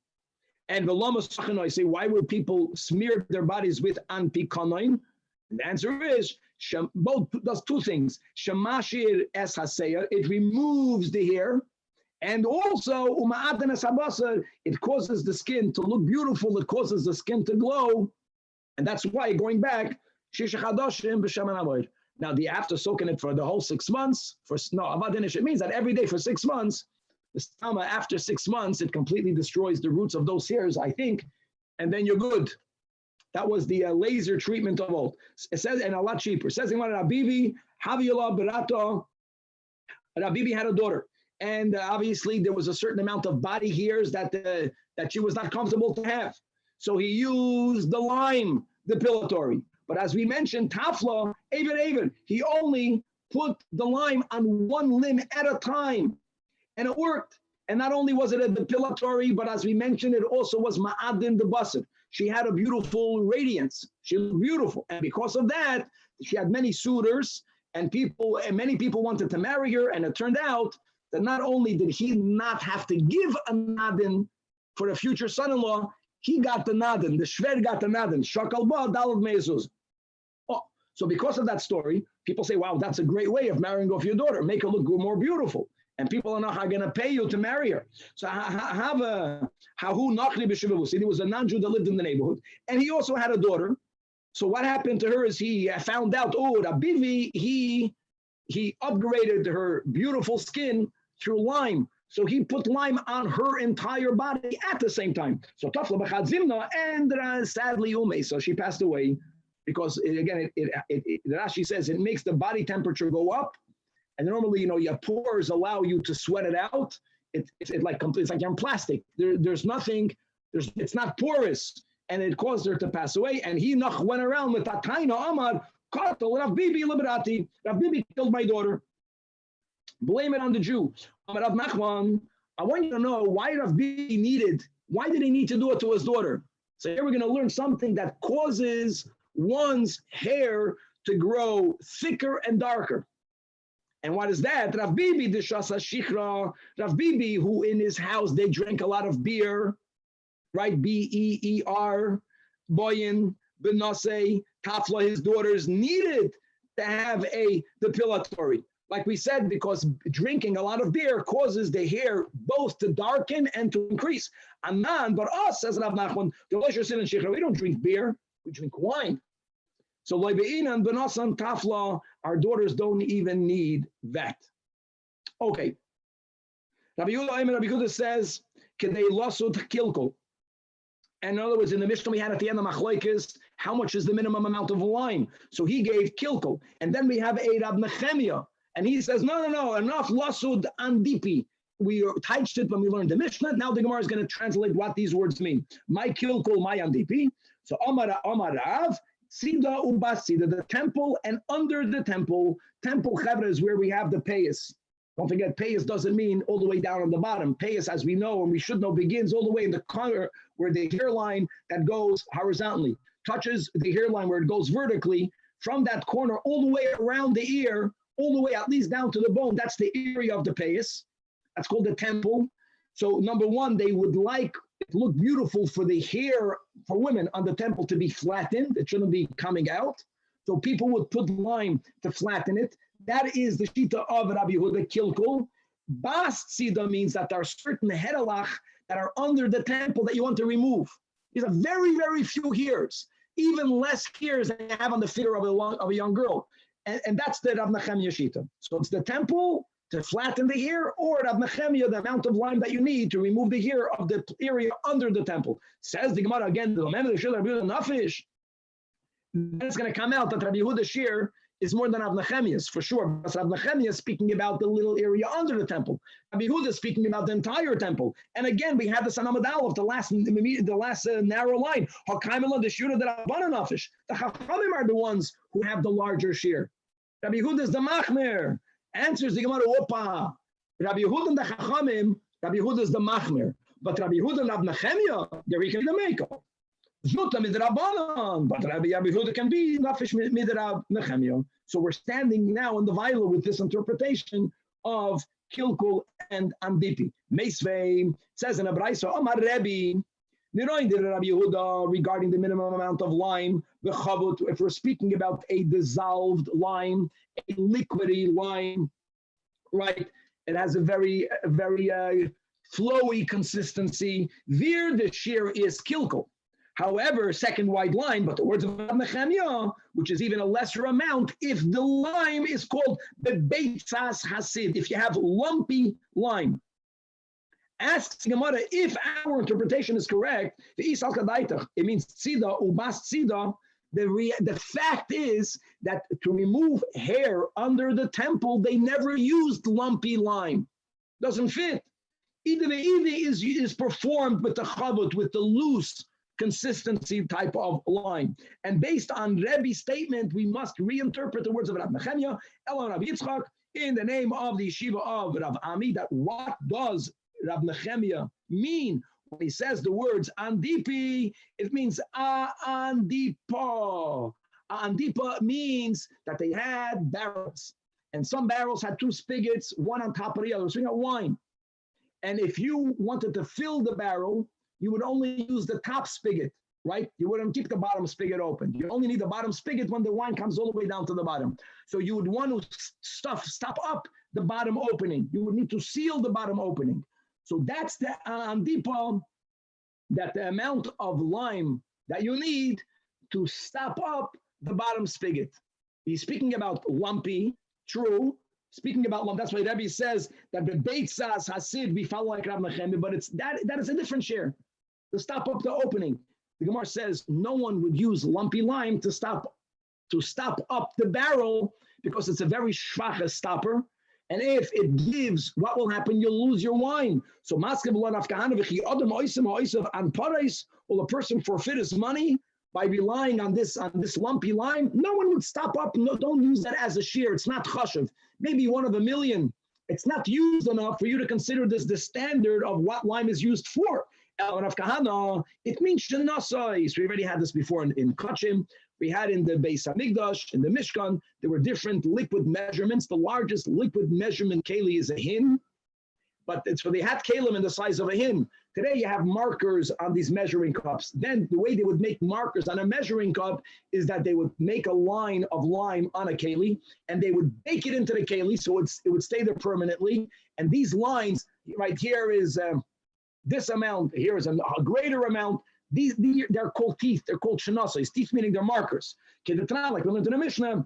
And I say, why would people smear their bodies with anpikonoin? The answer is, both does two things. Shemashir es haseya, it removes the hair, and also it causes the skin to look beautiful, it causes the skin to glow, and that's why, going back, now after soaking it for the whole 6 months, it means that every day for 6 months, the stama, after 6 months, it completely destroys the roots of those hairs, I think, and then you're good. That was the laser treatment of old. It says, and a lot cheaper. It says in Rabbi, Rabbi had a daughter, and obviously there was a certain amount of body hairs that she was not comfortable to have. So he used the lime depilatory. But as we mentioned, tafla, even, he only put the lime on one limb at a time, and it worked. And not only was it a depilatory, but as we mentioned, it also was ma'adin the basar. She had a beautiful radiance. She looked beautiful. And because of that, she had many suitors, and many people wanted to marry her. And it turned out that not only did he not have to give a nadin for a future son-in-law, he got the nadin. The shver got the nadin. Shakal ba dalad meizuz. Oh, so because of that story, people say, wow, that's a great way of marrying off your daughter. Make her look more beautiful. And people are not going to pay you to marry her. So see, there was a non-Jew that lived in the neighborhood, and he also had a daughter. So what happened to her is he found out, Rabbi, he upgraded her beautiful skin through lime. So he put lime on her entire body at the same time. So tafla b'chad zimna, and sadly so she passed away because Rashi says it makes the body temperature go up. And normally, your pores allow you to sweat it out. It's like you're in plastic. There's nothing. It's not porous, and it caused her to pass away. And he went around with that taina amar katal Rav Bibi liberati. Rav Bibi killed my daughter. Blame it on the Jew. Rav Nachman, I want you to know why Rav Bibi why did he need to do it to his daughter? So here we're going to learn something that causes one's hair to grow thicker and darker. And what is that? Rav Bibi, the Shasa Shichra, Rav Bibi, who in his house, they drank a lot of beer, right? B-E-E-R, Boyin, Benase, Tafla, his daughters needed to have a depilatory. Like we said, because drinking a lot of beer causes the hair both to darken and to increase. Anan, but us, says Rav Nachman, we don't drink beer, we drink wine. So Loibe'inan, Benasan, Tafla, our daughters don't even need that. Okay. Rabbi Yehuda says, Kedei lasud kilkul. And in other words, in the Mishnah we had at the end of Machlokes, how much is the minimum amount of wine? So he gave kilkul. And then we have a Rab Nechemia. And he says, no, enough lasud andipi. We touched it when we learned the Mishnah. Now the Gemara is going to translate what these words mean. My kilkul, my andipi. So Amar Rav, Sida Ubasida, the temple, and under the temple Chevra is where we have the payas. Don't forget, payas doesn't mean all the way down on the bottom. Payas, as we know, and we should know, begins all the way in the corner where the hairline that goes horizontally touches the hairline where it goes vertically. From that corner all the way around the ear, all the way at least down to the bone, that's the area of the payas. That's called the temple. So number one, they would like it to look beautiful for the hair for women on the temple to be flattened. It shouldn't be coming out. So people would put lime to flatten it. That is the shita of Rabbi Yehuda Kilkul. Bas Tzida means that there are certain hedalach that are under the temple that you want to remove. These are very, very few hairs, even less hairs than you have on the figure of a young girl. And that's the Rav Nechemia shita. So it's the temple to flatten the hair, or Rav Nechemia, the amount of lime that you need to remove the hair of the area under the temple. Says the Gemara again, then it's going to come out that Rabbi Yehuda's shear is more than Rav Nechemia's, for sure. Because Rav Nechemia is speaking about the little area under the temple. Rabbi Yehuda is speaking about the entire temple. And again, we had the Sanamad Aleph, the last narrow line. The shear that Rabbanan nafish. The Chachamim are the ones who have the larger shear. Rabbi Yehuda is the Machmer. Answers the Gemara, Opa. Rabbi Yehuda and the Chachamim, Rabbi Yehuda is the Machmer. But Rabbi Yehuda and Rav Nechemia, they're the maker. Zuta midrabanan, but Rabbi Yehuda can be nafish midrab Nechemia. So we're standing now in the Vayla with this interpretation of Kilkul and Andipi. Meisvei says in a Braisa, Amar Rabbi, Rabbi Yehuda regarding the minimum amount of lime, if we're speaking about a dissolved lime, a liquidy lime, right? It has a very flowy consistency. There, the shear is kilkel. However, second white lime, but the words of Nechemia, which is even a lesser amount, if the lime is called the beitzas hasid, if you have lumpy lime. Asks Gemara if our interpretation is correct. It means tzida ubas tzida. The fact is that to remove hair under the temple, they never used lumpy lime. Doesn't fit. Either is performed with the chavut, with the loose consistency type of lime. And based on Rebbe's statement, we must reinterpret the words of Rav Nechemia, Ela Rav Yitzchak, in the name of the yeshiva of Rav Ami, that what does Rav Nechemia mean when he says the words andipi? It means andipa. Andipa means that they had barrels, and some barrels had two spigots, one on top of the other. So you got wine. And if you wanted to fill the barrel, you would only use the top spigot, right? You wouldn't keep the bottom spigot open. You only need the bottom spigot when the wine comes all the way down to the bottom. So you would want to stop up the bottom opening. You would need to seal the bottom opening. So that's the andipa, that the amount of lime that you need to stop up the bottom spigot. He's speaking about lumpy, true. Speaking about lump, that's why Rabbi says that the beitzas hasid, we follow like Rav Nechemia, but it's that is a different share to stop up the opening. The Gemara says no one would use lumpy lime to stop up the barrel because it's a very shvacha stopper. And if it gives, what will happen? You'll lose your wine. So will a person forfeit his money by relying on this lumpy lime? No one would stop up. No, don't use that as a shear. It's not chashuv. Maybe one of a million. It's not used enough for you to consider this the standard of what lime is used for. It means shenasais. We already had this before in Kachim. We had in the Beis Hamikdash, in the Mishkan, there were different liquid measurements. The largest liquid measurement keli is a hin, but so they had kalim in the size of a hin. Today you have markers on these measuring cups. Then the way they would make markers on a measuring cup is that they would make a line of lime on a keli, and they would bake it into the keli so it would stay there permanently. And these lines, right here is this amount, here is a greater amount. They're called teeth. They're called shenasais. Teeth meaning they're markers. Like we learned in the Mishnah,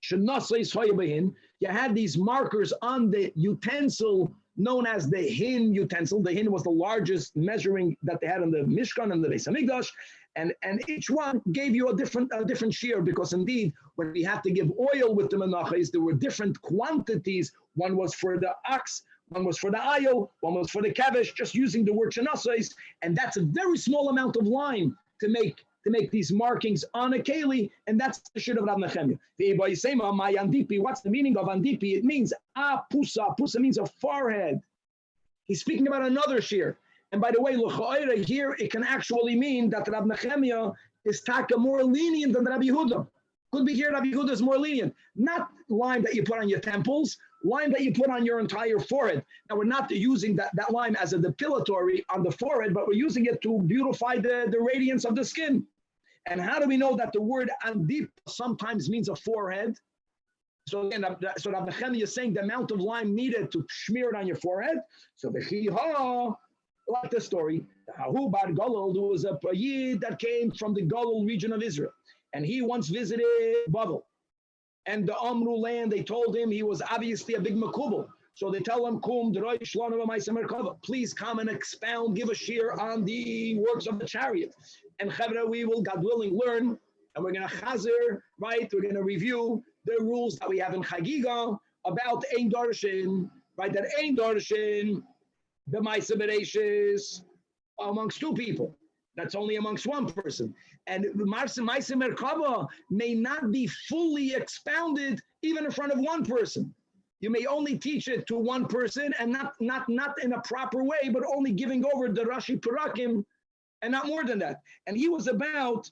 shenasais hoyabehin. You had these markers on the utensil known as the hin utensil. The hin was the largest measuring that they had in the Mishkan and the Beis Hamikdash, and each one gave you a different shear, because indeed when we had to give oil with the menachos, there were different quantities. One was for the ox, one was for the ayo, one was for the kavish, just using the word shenasais, and that's a very small amount of lime to make these markings on a keli, and that's the shit of Rav Nechemia. What's the meaning of andipi? It means pusa. Pusa means a forehead. He's speaking about another shear. And by the way, here it can actually mean that Rav Nechemia is taka more lenient than Rabbi Yehuda. Could be here Rabbi Yehuda is more lenient. Not lime that you put on your temples, lime that you put on your entire forehead. Now, we're not using that lime as a depilatory on the forehead, but we're using it to beautify the radiance of the skin. And how do we know that the word andip sometimes means a forehead? So again, Rav Nechemia is saying the amount of lime needed to smear it on your forehead. So like the story, Ahu Bar Galil, there was a Yid that came from the Galil region of Israel, and he once visited Babel. And the Amru land, they told him he was obviously a big makubal. So they tell him, MERCAVA, please come and expound, give a shear on the works of the chariot. And Chevra, we will, God willing, learn, and we're going to chazer, right? We're going to review the rules that we have in Chagiga about Ein Darshin, right? That Ein Darshin, the Maisa Bereishis, amongst two people. That's only amongst one person. And Maisa MERCAVA may not be fully expounded even in front of one person. You may only teach it to one person, and not in a proper way, but only giving over the Rashi Perakim, and not more than that. And he was about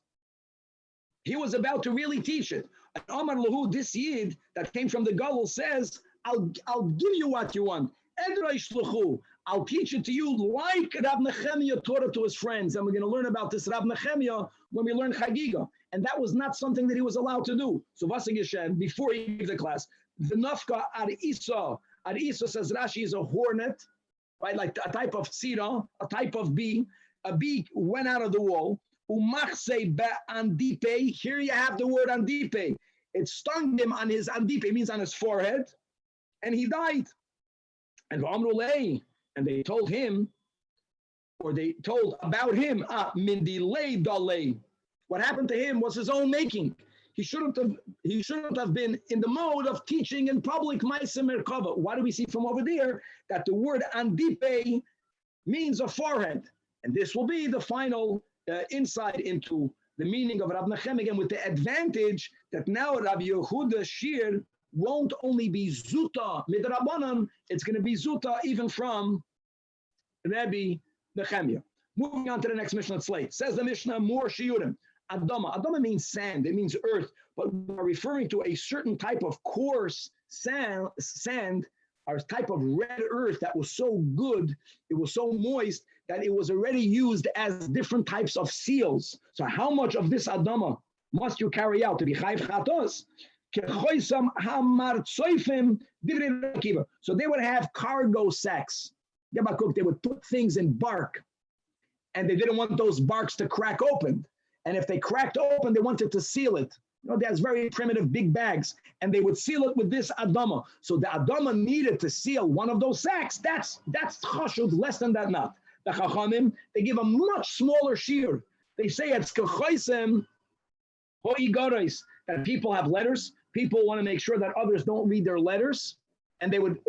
to really teach it. And Omar Lahu, this Yid that came from the Galil, says, I'll give you what you want. I'll teach it to you like Rab Nechemia taught it to his friends. And we're going to learn about this Rab Nechemia when we learn Chagiga. And that was not something that he was allowed to do. So Vasagishem, before he gave the class, the Nafka Ad Isa says Rashi is a hornet, right? Like a type of tzira, a type of bee. A bee went out of the wall. Umachse andipe. Here you have the word andipe. It stung him on his andipe, means on his forehead, and he died. And they told him, or they told about him, mindilei dalei. What happened to him was his own making. He shouldn't have been in the mode of teaching in public ma'aseh MERCAVA. Why do we see from over there that the word andipe means a forehead? And this will be the final insight into the meaning of Rab Nechemia, again, with the advantage that now Rabbi Yehuda's shiur won't only be zuta midrabanan, it's going to be zuta even from Rabbi Nechemia. Moving on to the next Mishnah, it's late. Says the Mishnah, more shiurim. Adama. Adama means sand, it means earth, but we're referring to a certain type of coarse sand, or a type of red earth that was so good, it was so moist, that it was already used as different types of seals. So how much of this Adama must you carry out to be chayv chatos? So they would have cargo sacks. They would put things in bark, and they didn't want those barks to crack open. And if they cracked open, they wanted to seal it. You know, there's very primitive big bags, and they would seal it with this Adama. So the Adama needed to seal one of those sacks. That's chashuv, less than that not. The Chachamim, they give a much smaller shiur. They say it's kechoisem ho'igaros, that people have letters. People want to make sure that others don't read their letters, and they would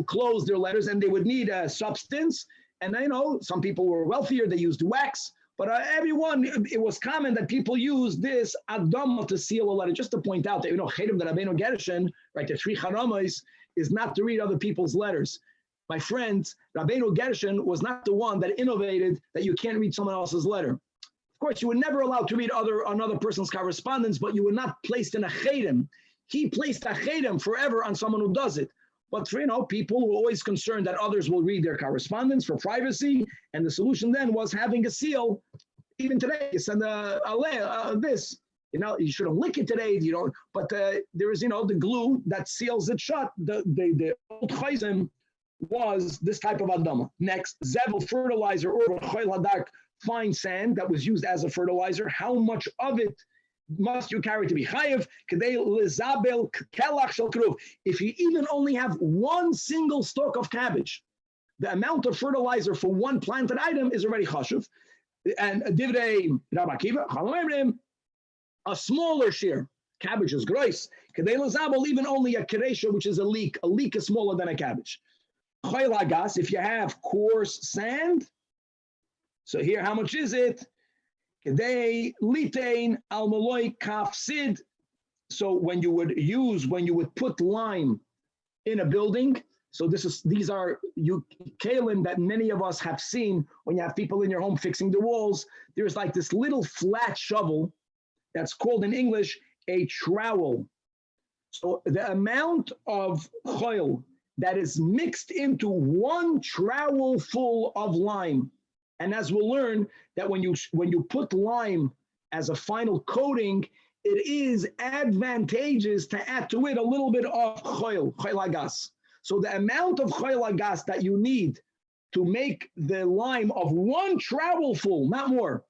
close their letters, and they would need a substance. And I know some people were wealthier, they used wax, but it was common that people used this Adama to seal a letter. Just to point out that, Chedim the Rabbeinu Gershon, right, the three Charamas, is not to read other people's letters. My friends, Rabbeinu Gershon was not the one that innovated that you can't read someone else's letter. Of course, you were never allowed to read another person's correspondence, but you were not placed in a chedim. He placed a chedim forever on someone who does it. But for, people were always concerned that others will read their correspondence for privacy, and the solution then was having a seal. Even today, you send this. You shouldn't lick it today. But there is, the glue that seals it shut. The old chayzim was this type of adama. Next, zevel fertilizer or choil hadak, fine sand that was used as a fertilizer. How much of it must you carry to be chayiv? If you even only have one single stalk of cabbage, the amount of fertilizer for one planted item is already chashuv. And divrei Rabbi Akiva, a smaller shiur, cabbage is gross. Even only a keresha, which is a leek is smaller than a cabbage. If you have coarse sand, so here, how much is it? So when you would put lime in a building, so these are kalim that many of us have seen when you have people in your home fixing the walls. There's like this little flat shovel that's called in English a trowel. So the amount of choil that is mixed into one trowel full of lime. And as we'll learn, that when you put lime as a final coating, it is advantageous to add to it a little bit of choil hagas. So the amount of choil hagas that you need to make the lime of one trowel full, not more,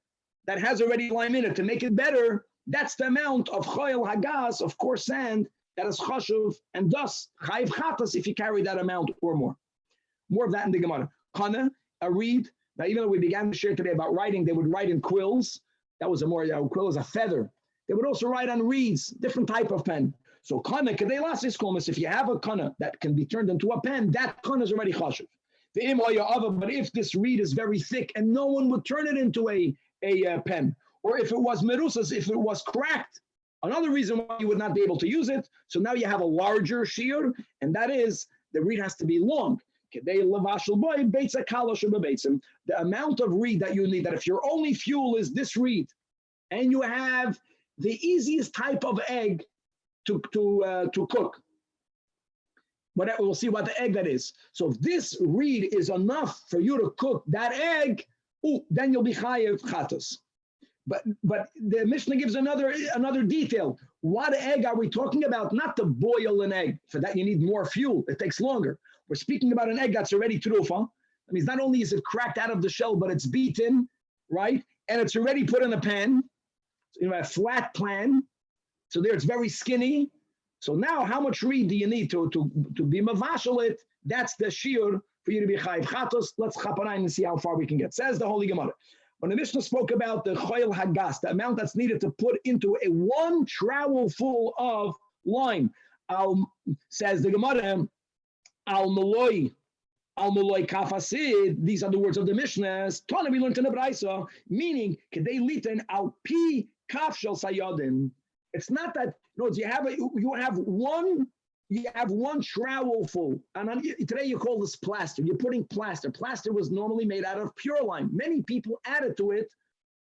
that has already lime in it, to make it better, that's the amount of choil hagas, of coarse sand, that is chashuv, and thus chayiv chatas if you carry that amount or more. More of that in the Gemara. Kana, a reed. Now, even though we began to share today about writing, they would write in quills. That was a quill is a feather. They would also write on reeds, different type of pen. So kana kadelas komis. If you have a kana that can be turned into a pen, that kana is already chashuv. But if this reed is very thick and no one would turn it into a pen, or if it was merusas, if it was cracked, another reason why you would not be able to use it. So now you have a larger shiur, and that is the reed has to be long. The amount of reed that you need, that if your only fuel is this reed, and you have the easiest type of egg to cook, But we'll see what the egg that is. So if this reed is enough for you to cook that egg, then you'll be chayev chatos. But the Mishnah gives another detail. What egg are we talking about? Not to boil an egg. For that you need more fuel. It takes longer. We're speaking about an egg that's already trufa. That means not only is it cracked out of the shell, but it's beaten, right? And it's already put in a pan, a flat pan. So there it's very skinny. So now how much reed do you need to be mavashal it? That's the shiur for you to be chayiv chatos. Let's chaparayim and see how far we can get. Says the Holy Gemara. When the Mishnah spoke about the choil hagas, the amount that's needed to put into a one trowel full of lime, says the Gemara, al maloi kafasid. These are the words of the Mishnah. Tana we learned in the Braisa, meaning kedei liten al pi kaf shel sayadim. It's not that. No, you have one trowel full, and today you call this plaster. You're putting plaster. Plaster was normally made out of pure lime. Many people added to it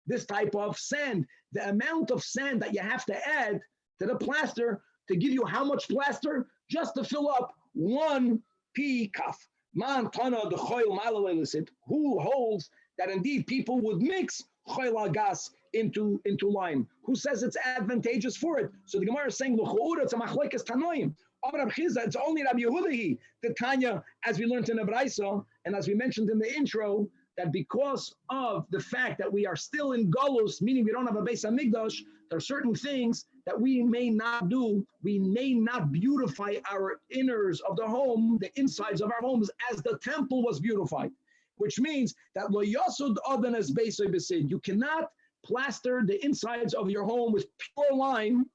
this type of sand. The amount of sand that you have to add to the plaster to give you how much plaster? Just to fill up one pea cup. Man tana the choil malaleilisid. Who holds that indeed people would mix choil gas into lime? Who says it's advantageous for it? So the Gemara is saying it's a machlekes tanoim. It's only Rabbi Yehuda, the Tanya, as we learned in the Braisa, and as we mentioned in the intro, that because of the fact that we are still in Golus, meaning we don't have a Beis Hamikdash, there are certain things that we may not do. We may not beautify our inners of the home, the insides of our homes, as the temple was beautified, which means that lo yasud adan as beisay besid. You cannot plaster the insides of your home with pure lime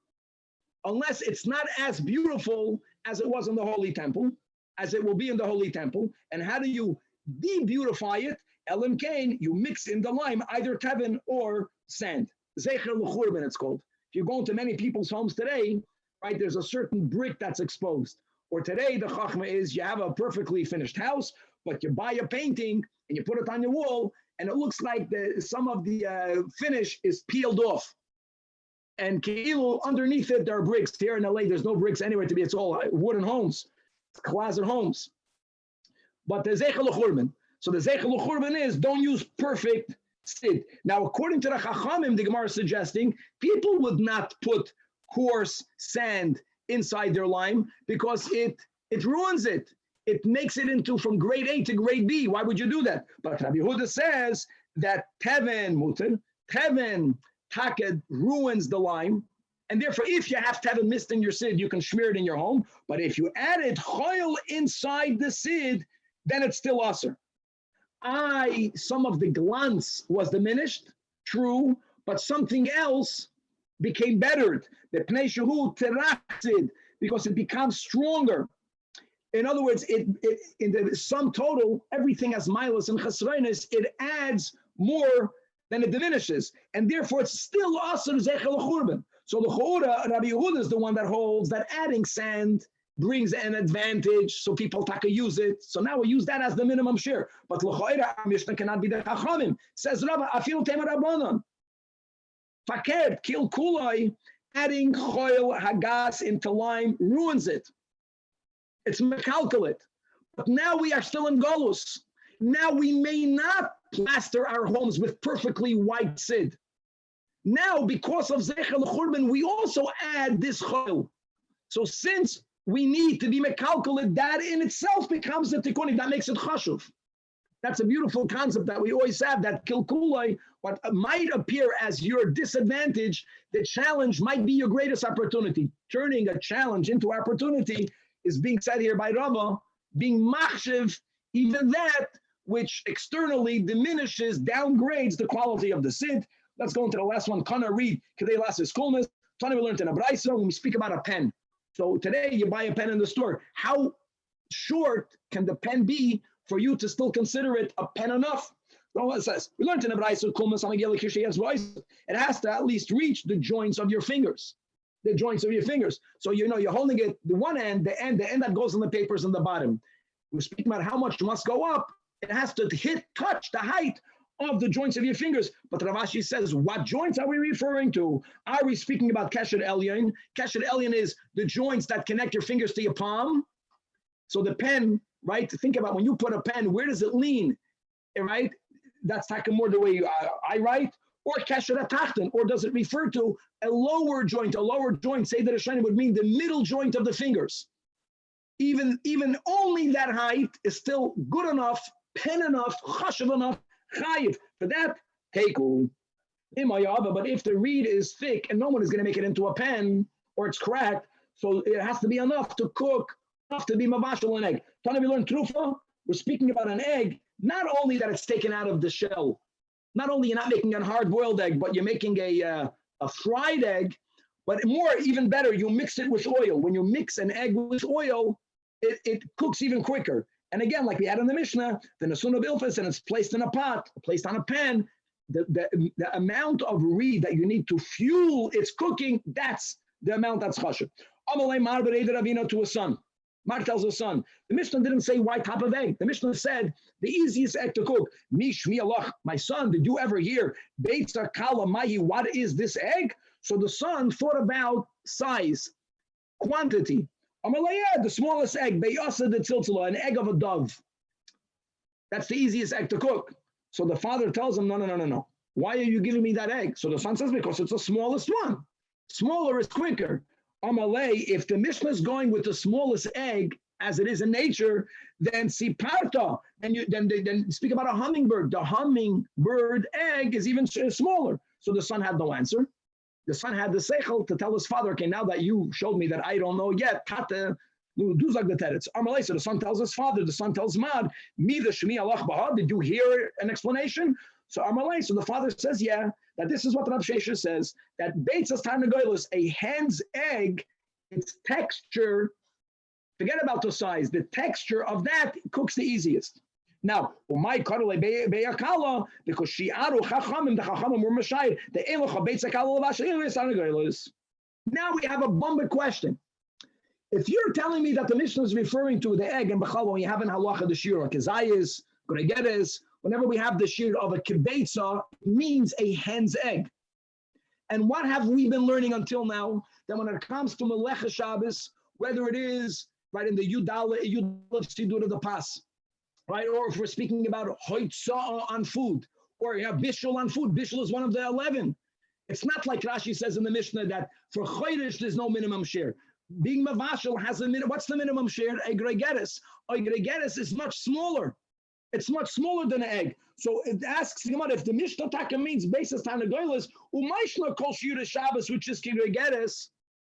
unless it's not as beautiful as it was in the Holy Temple, as it will be in the Holy Temple. And how do you de-beautify it? Elim Kain, you mix in the lime, either tevin or sand. Zecher l'churban, it's called. If you go into many people's homes today, right, there's a certain brick that's exposed. Or today, the chachma is you have a perfectly finished house, but you buy a painting and you put it on your wall, and it looks like some of the finish is peeled off. And Keilu, underneath it, there are bricks. Here in LA, there's no bricks anywhere to be. It's all wooden homes, closet homes. But the Zeichel L'Churban. So the Zeichel L'Churban is don't use perfect sid. Now, according to the Chachamim, the Gemara is suggesting people would not put coarse sand inside their lime because it ruins it. It makes it into from grade A to grade B. Why would you do that? But Rabbi Yehuda says that Teven Mutter, Teven Taked ruins the lime, and therefore, if you have Teven mist in your sid, you can smear it in your home. But if you added choil inside the sid, then it's still usher. Some of the glance was diminished, true, but something else became bettered. The Pnei Shehu Teraxid, because it becomes stronger. In other words, in the sum total, everything has milas and chesronis. It adds more than it diminishes, and therefore it's still asur zeichel l'churban. So the Chora, Rabbi Yehuda is the one that holds that adding sand brings an advantage, so people taka use it. So now we use that as the minimum share. But l'choira, our Mishnah cannot be the Chachamim. Says Rabbi, afilu tema rabbanon. Fakert kil kulai, adding choil hagas into lime ruins it. It's macalculate. But now we are still in Golus. Now we may not plaster our homes with perfectly white sid. Now, because of Zeichel L'Churban, we also add this choil. So since we need to be macalculate, that in itself becomes the tikkunim. That makes it chashuv. That's a beautiful concept that we always have, that kilkulai, what might appear as your disadvantage, the challenge might be your greatest opportunity. Turning a challenge into opportunity is being said here by Rava, being machshiv, even that which externally diminishes, downgrades the quality of the sid. Let's go into the last one. Kana read Kedei Lasses Coolness. Tana we learned in a Braisa when we speak about a pen. So today you buy a pen in the store. How short can the pen be for you to still consider it a pen enough? So it says, we learned in a Braisa Coolness on the it has to at least reach the joints of your fingers. The joints of your fingers. So you're holding it, the one end, the end that goes on the papers on the bottom. We're speaking about how much must go up. It has to touch the height of the joints of your fingers. But Rav Ashi says, what joints are we referring to? Are we speaking about Kesher Elyon? Kesher Elyon is the joints that connect your fingers to your palm. So the pen, right? Think about when you put a pen, where does it lean, right? That's more the way I write, or kesher atachten, or does it refer to a lower joint? A lower joint, say that a shani would mean the middle joint of the fingers. Even only that height is still good enough, pen enough, chashav enough, chayiv. For that, teku. But if the reed is thick and no one is going to make it into a pen, or it's cracked, so it has to be enough to cook, enough to be mavashal an egg. Tana, we learned trufa. We're speaking about an egg, not only that it's taken out of the shell, not only you're not making a hard-boiled egg, but you're making a fried egg, but more, even better, you mix it with oil. When you mix an egg with oil, it cooks even quicker. And again, like we had in the Mishnah, the nesuna bilfas, and it's placed in a pot, placed on a pan, the amount of reed that you need to fuel its cooking, that's the amount that's chashuv. Amalei mar b'reid Ravina to a son. Mar tells his son. The Mishnah didn't say why type of egg. The Mishnah said the easiest egg to cook. Mishmi Allah, my son, did you ever hear Beitza Kala Mahi? What is this egg? So the son thought about size, quantity. Amalei, the smallest egg, Beyasa de Tziltzala, an egg of a dove. That's the easiest egg to cook. So the father tells him, no. Why are you giving me that egg? So the son says, because it's the smallest one. Smaller is quicker. Amalei, if the Mishnah is going with the smallest egg, as it is in nature, then siparta, then speak about a hummingbird. The hummingbird egg is even smaller. So the son had no answer. The son had the seichel to tell his father, okay, now that you showed me that I don't know yet, tate, do like the teretz. Amalei, so the son tells his father, the son tells Mad, mi the shmi alach baha, did you hear an explanation? So Amalei, so the father says, yeah, that this is what Rabbi Shesha says, that Beitzas Tarnagoylos, a hen's egg, its texture, forget about the size, the texture of that cooks the easiest. Now, my karole beyakala, because shi'aru chachamim, the chachamim were mashayir, the elocha beitzakala lavashayim Tarnagoylos. Now we have a bumper question. If you're telling me that the Mishnah is referring to the egg, and b'chal, when you have in halacha the shiur, kezayis, gregeres, whenever we have the shiur of a kibetza, it means a hen's egg. And what have we been learning until now? That when it comes to Melecha Shabbos, whether it is right in the Yudala Sidur of the Pas, right, or if we're speaking about hoitzah on food, or you have bishul on food, bishul is one of the 11. It's not like Rashi says in the Mishnah that for chodesh there's no minimum share. Being mavashal has a minimum. What's the minimum share? A gregeres. A gregeres is much smaller. It's much smaller than an egg. So it asks if the Mishnah Taka means basis Tanagoylas, umayshna kol shiur Shabbos, which is kigregeres,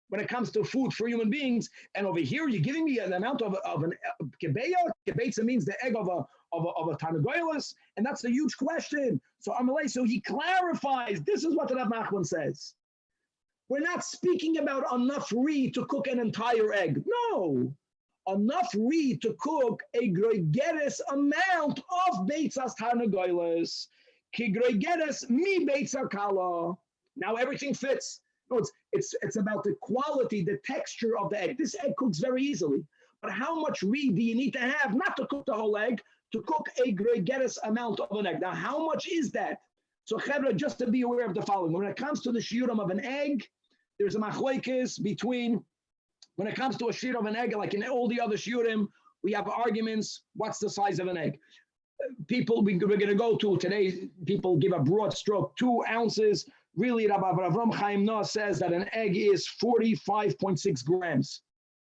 when it comes to food for human beings. And over here, you're giving me an amount of an kebeya. Kebetza means the egg of a Tanagoylas, and that's a huge question. So Amalei, so he clarifies. This is what the Rav Nachman says. We're not speaking about enough reed to cook an entire egg. No. Enough reed to cook a gregeres amount of beitzas tarnagoyles. Ki gregeres mi beitzar kala. Now everything fits. No, it's about the quality, the texture of the egg. This egg cooks very easily. But how much reed do you need to have, not to cook the whole egg, to cook a gregeres amount of an egg? Now, how much is that? So, Chevra, just to be aware of the following. When it comes to the shiurim of an egg, there's a machlokes between, when it comes to a shiur of an egg, like in all the other shiurim, we have arguments, what's the size of an egg? People, we're going to go to today, people give a broad stroke, 2 ounces. Really, Rabbi Avram Chaim Noah says that an egg is 45.6 grams,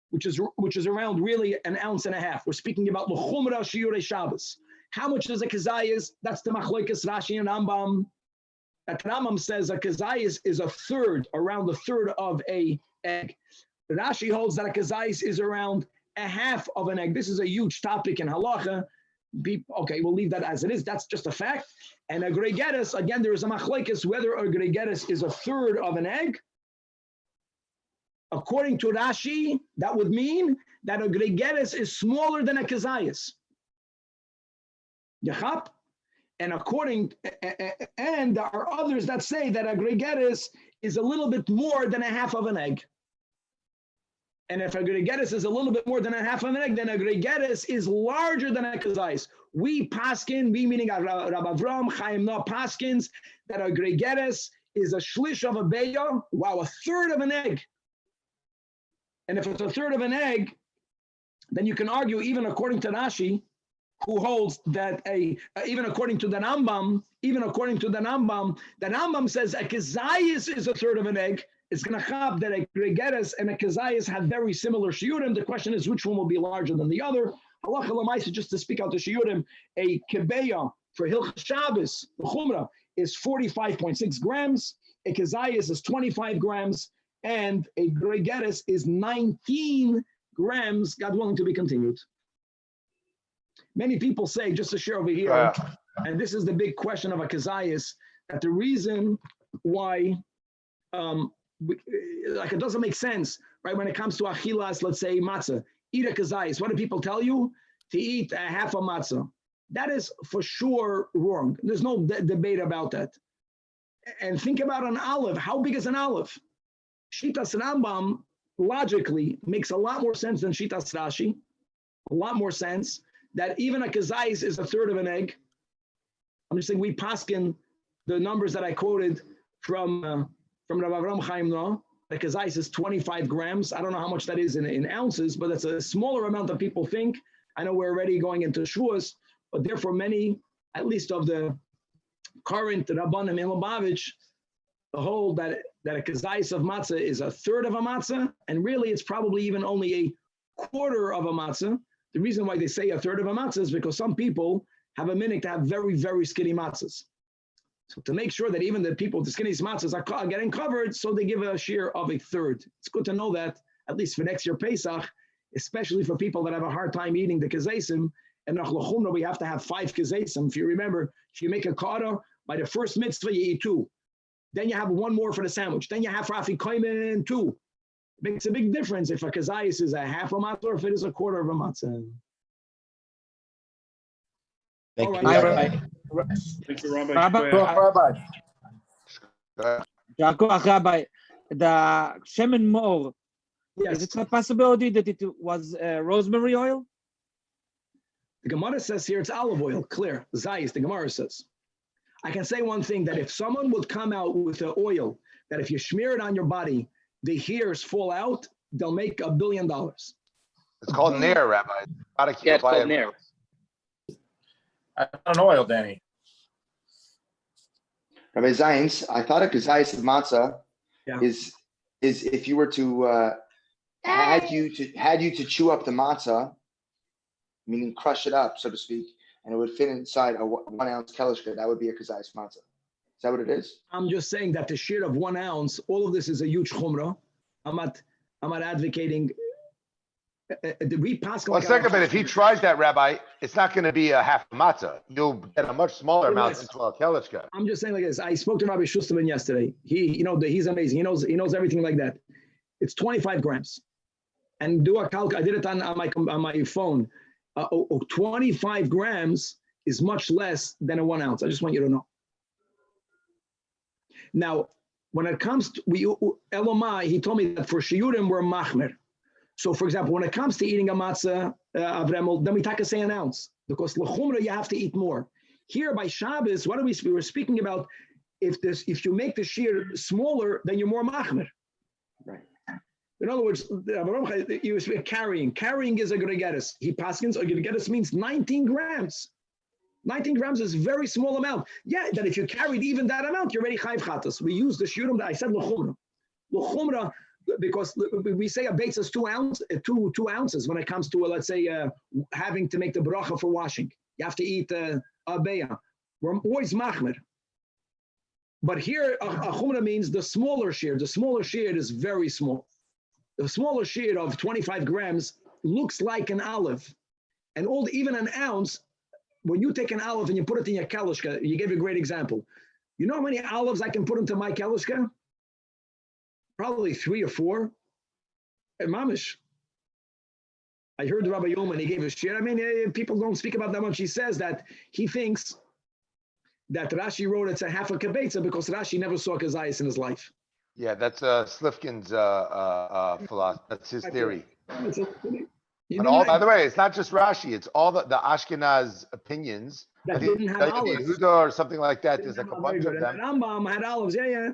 which is around really an ounce and a half. We're speaking about l'chumra shiurei Shabbos. How much is a kazayis? That's the machlokes Rashi and Rambam. That Rambam says a kazayis is around a third of a egg. Rashi holds that a kazayis is around a half of an egg. This is a huge topic in halacha. Okay, we'll leave that as it is. That's just a fact. And a gregeres, again, there is a machlokes whether a gregeres is a third of an egg. According to Rashi, that would mean that a gregeres is smaller than a kazayis. Yachap? And and there are others that say that a gregeres is a little bit more than a half of an egg. And if a gregeres is a little bit more than a half of an egg, then a gregeres is larger than a kazayis. We paskin, we meaning Rabbi Avram Chaim Noah paskins, that a gregeres is a shlish of a beya, wow, a third of an egg. And if it's a third of an egg, then you can argue, even according to Rashi, who holds that even according to the Rambam, the Rambam says a kezayis is a third of an egg. It's going to have that a gregeres and a kezayis have very similar shiurim. The question is which one will be larger than the other. Halacha l'maisa, just to speak out the shiurim, a kebeya for Hilchas Shabbos, the chumrah, is 45.6 grams. A kezayis is 25 grams, and a gregeres is 19 grams. God willing, to be continued. Many people say, just to share over here, and this is the big question of a kezayis, that the reason why, like it doesn't make sense, right? When it comes to achilas, let's say matzah, eat a kezayis. What do people tell you? To eat a half a matzah. That is for sure wrong. There's no debate about that. And think about an olive. How big is an olive? Shitas Rambam logically makes a lot more sense than Shitas Rashi. A lot more sense. That even a kezayis is a third of an egg. I'm just saying we paskin the numbers that I quoted from Rabbi Avram Chaim Noah. The kezayis is 25 grams. I don't know how much that is in ounces, but that's a smaller amount than people think. I know we're already going into shuas, but therefore many, at least of the current Rabbanim in Lubavitch, hold that a kezayis of matzah is a third of a matzah, and really it's probably even only a quarter of a matzah. The reason why they say a third of a matzah is because some people have a minute to have very, very skinny matzahs. So to make sure that even the people with the skinny matzahs are getting covered, so they give a shiur of a third. It's good to know that, at least for next year Pesach, especially for people that have a hard time eating the kezesim, and nach l'chumra we have to have 5 kezesim. If you remember, if you make a kara, by the first mitzvah you eat 2. Then you have 1 more for the sandwich. Then you have for afikoymen 2. Makes a big difference if a kezayis is a half a matzah or if it is a quarter of a matzah. Thank you, Rabbi. Thank you, Rabbi. Rabbi, the shemen mor, Yes. is it a possibility that it was rosemary oil? The Gemara says here it's olive oil, clear. Zayis, the Gemara says. I can say one thing, that if someone would come out with the oil, that if you smear it on your body, the hairs fall out, they'll make $1 billion. It's called nair, Rabbi. Yeah, it's called nair. I don't know oil, Danny. Rabbi Zayins, I thought a kezayis of matzah Yeah. is if you were to had you to chew up the matzah, meaning crush it up, so to speak, and it would fit inside a 1 ounce kelishka, that would be a kezayis matzah. Is that what it is? I'm just saying that the shiur of 1 ounce, all of this is a huge chumrah. I'm not advocating. We pass. Well, second, but if he tries that, Rabbi, it's not going to be a half matzah. You'll get a much smaller amount into a kelishka. I'm just saying like this. I spoke to Rabbi Schusterman yesterday. He's amazing. He knows everything like that. It's 25 grams, and do a calc. I did it on my phone. 25 grams is much less than a 1 ounce. I just want you to know. Now, when it comes to Elomai, he told me that for shiurim we're machmer. So, for example, when it comes to eating a matzah, avremel, then we take say an ounce, because l'chumra you have to eat more. Here by Shabbos, what are we were speaking about? If you make the shiur smaller, then you're more machmer. Right. In other words, you were carrying. Carrying is a gregeres. He paskins, a gregeres means 19 grams. 19 grams is a very small amount. Yeah, that if you carried even that amount, you're already chayv chatas. We use the shiurim that I said l'chumra. L'chumra, because we say a beitz is 2 ounces when it comes to, let's say, having to make the bracha for washing. You have to eat a beya. We're always machmer. But here, a chumra means the smaller shiur. The smaller shiur is very small. The smaller shiur of 25 grams looks like an olive. And even an ounce, when you take an olive and you put it in your kalishka, you gave a great example. You know how many olives I can put into my kalishka? Probably 3 or 4. And mamish. I heard Rabbi YOMI and he gave a shiur. I mean, people don't speak about that much. He says that he thinks that Rashi wrote it's a half a kibetza because Rashi never saw kezayis in his life. Yeah, that's Slifkin's philosophy. That's his theory. But by the way, it's not just Rashi. It's all the Ashkenaz opinions. That didn't have olives. Yehuda or something like that. There's like a bunch of them. Rambam had olives. Yeah.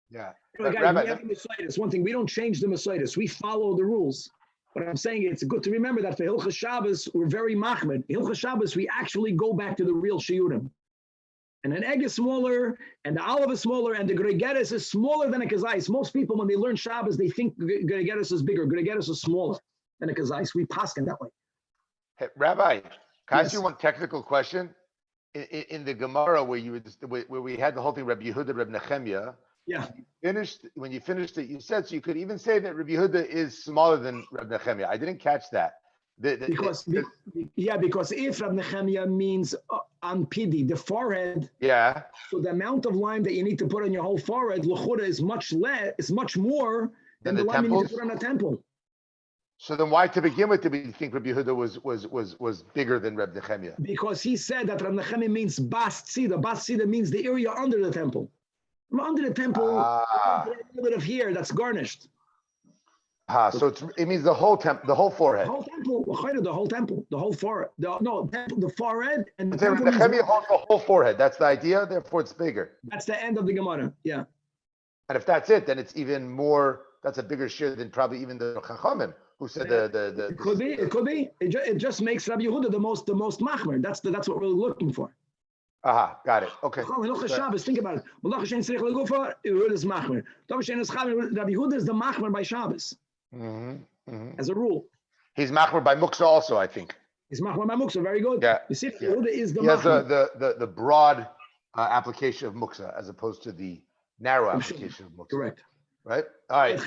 Yeah. Guys, we have the Masaitis. One thing, we don't change the Masaitis. We follow the rules. But I'm saying it's good to remember that for Hilchas Shabbos, we're very machmed. Hilchas Shabbos, we actually go back to the real shiurim. And an egg is smaller, and the olive is smaller, and the gregeres is smaller than a kazais. Most people, when they learn Shabbos, they think gregeres is bigger. Gregeres is smaller than a kazais. We paskin that way. Hey, Rabbi, can I ask Yes. you one technical question? In the Gemara where we had the whole thing, Rabbi Yehuda, Rabbi Nechemia, Yeah. when you finished it, you said, so you could even say that Rabbi Yehuda is smaller than Rabbi Nechemia. I didn't catch that. Because if Rabbi Nechemia means on pidi, the forehead, Yeah, so the amount of lime that you need to put on your whole forehead, l'chura, is much more than the lime you need to put on a temple. so then why to begin with did we think Rabbi Yehuda was bigger than Rabbi Nechemia? Because he said that Rabbi Nechemia means bas tzida. Bas tzida means the area under the temple. Under the temple, a little bit of hair that's garnished. So it means the whole the whole forehead. The whole temple, the whole temple, the whole forehead. The forehead and the Rabbi temple. Nechemia holds the whole forehead. That's the idea. Therefore, it's bigger. That's the end of the Gemara. Yeah. And if that's it, then it's even more. That's a bigger share than probably even the Chachamim who said the. It could be. It could be. It just makes Rabbi Yehuda the most machmer. That's what we're looking for. Aha, got it. Okay. Shabbos, think about it. Rabbi Yehuda is the machmer by Shabbos. As a rule. He's machmer by muksa also, I think. He's machmer by muksa. Very good. Yeah. You see, Yehuda is the he has machmer. the broad application of muksa as opposed to the narrow application of muksa. Correct. Right? All right.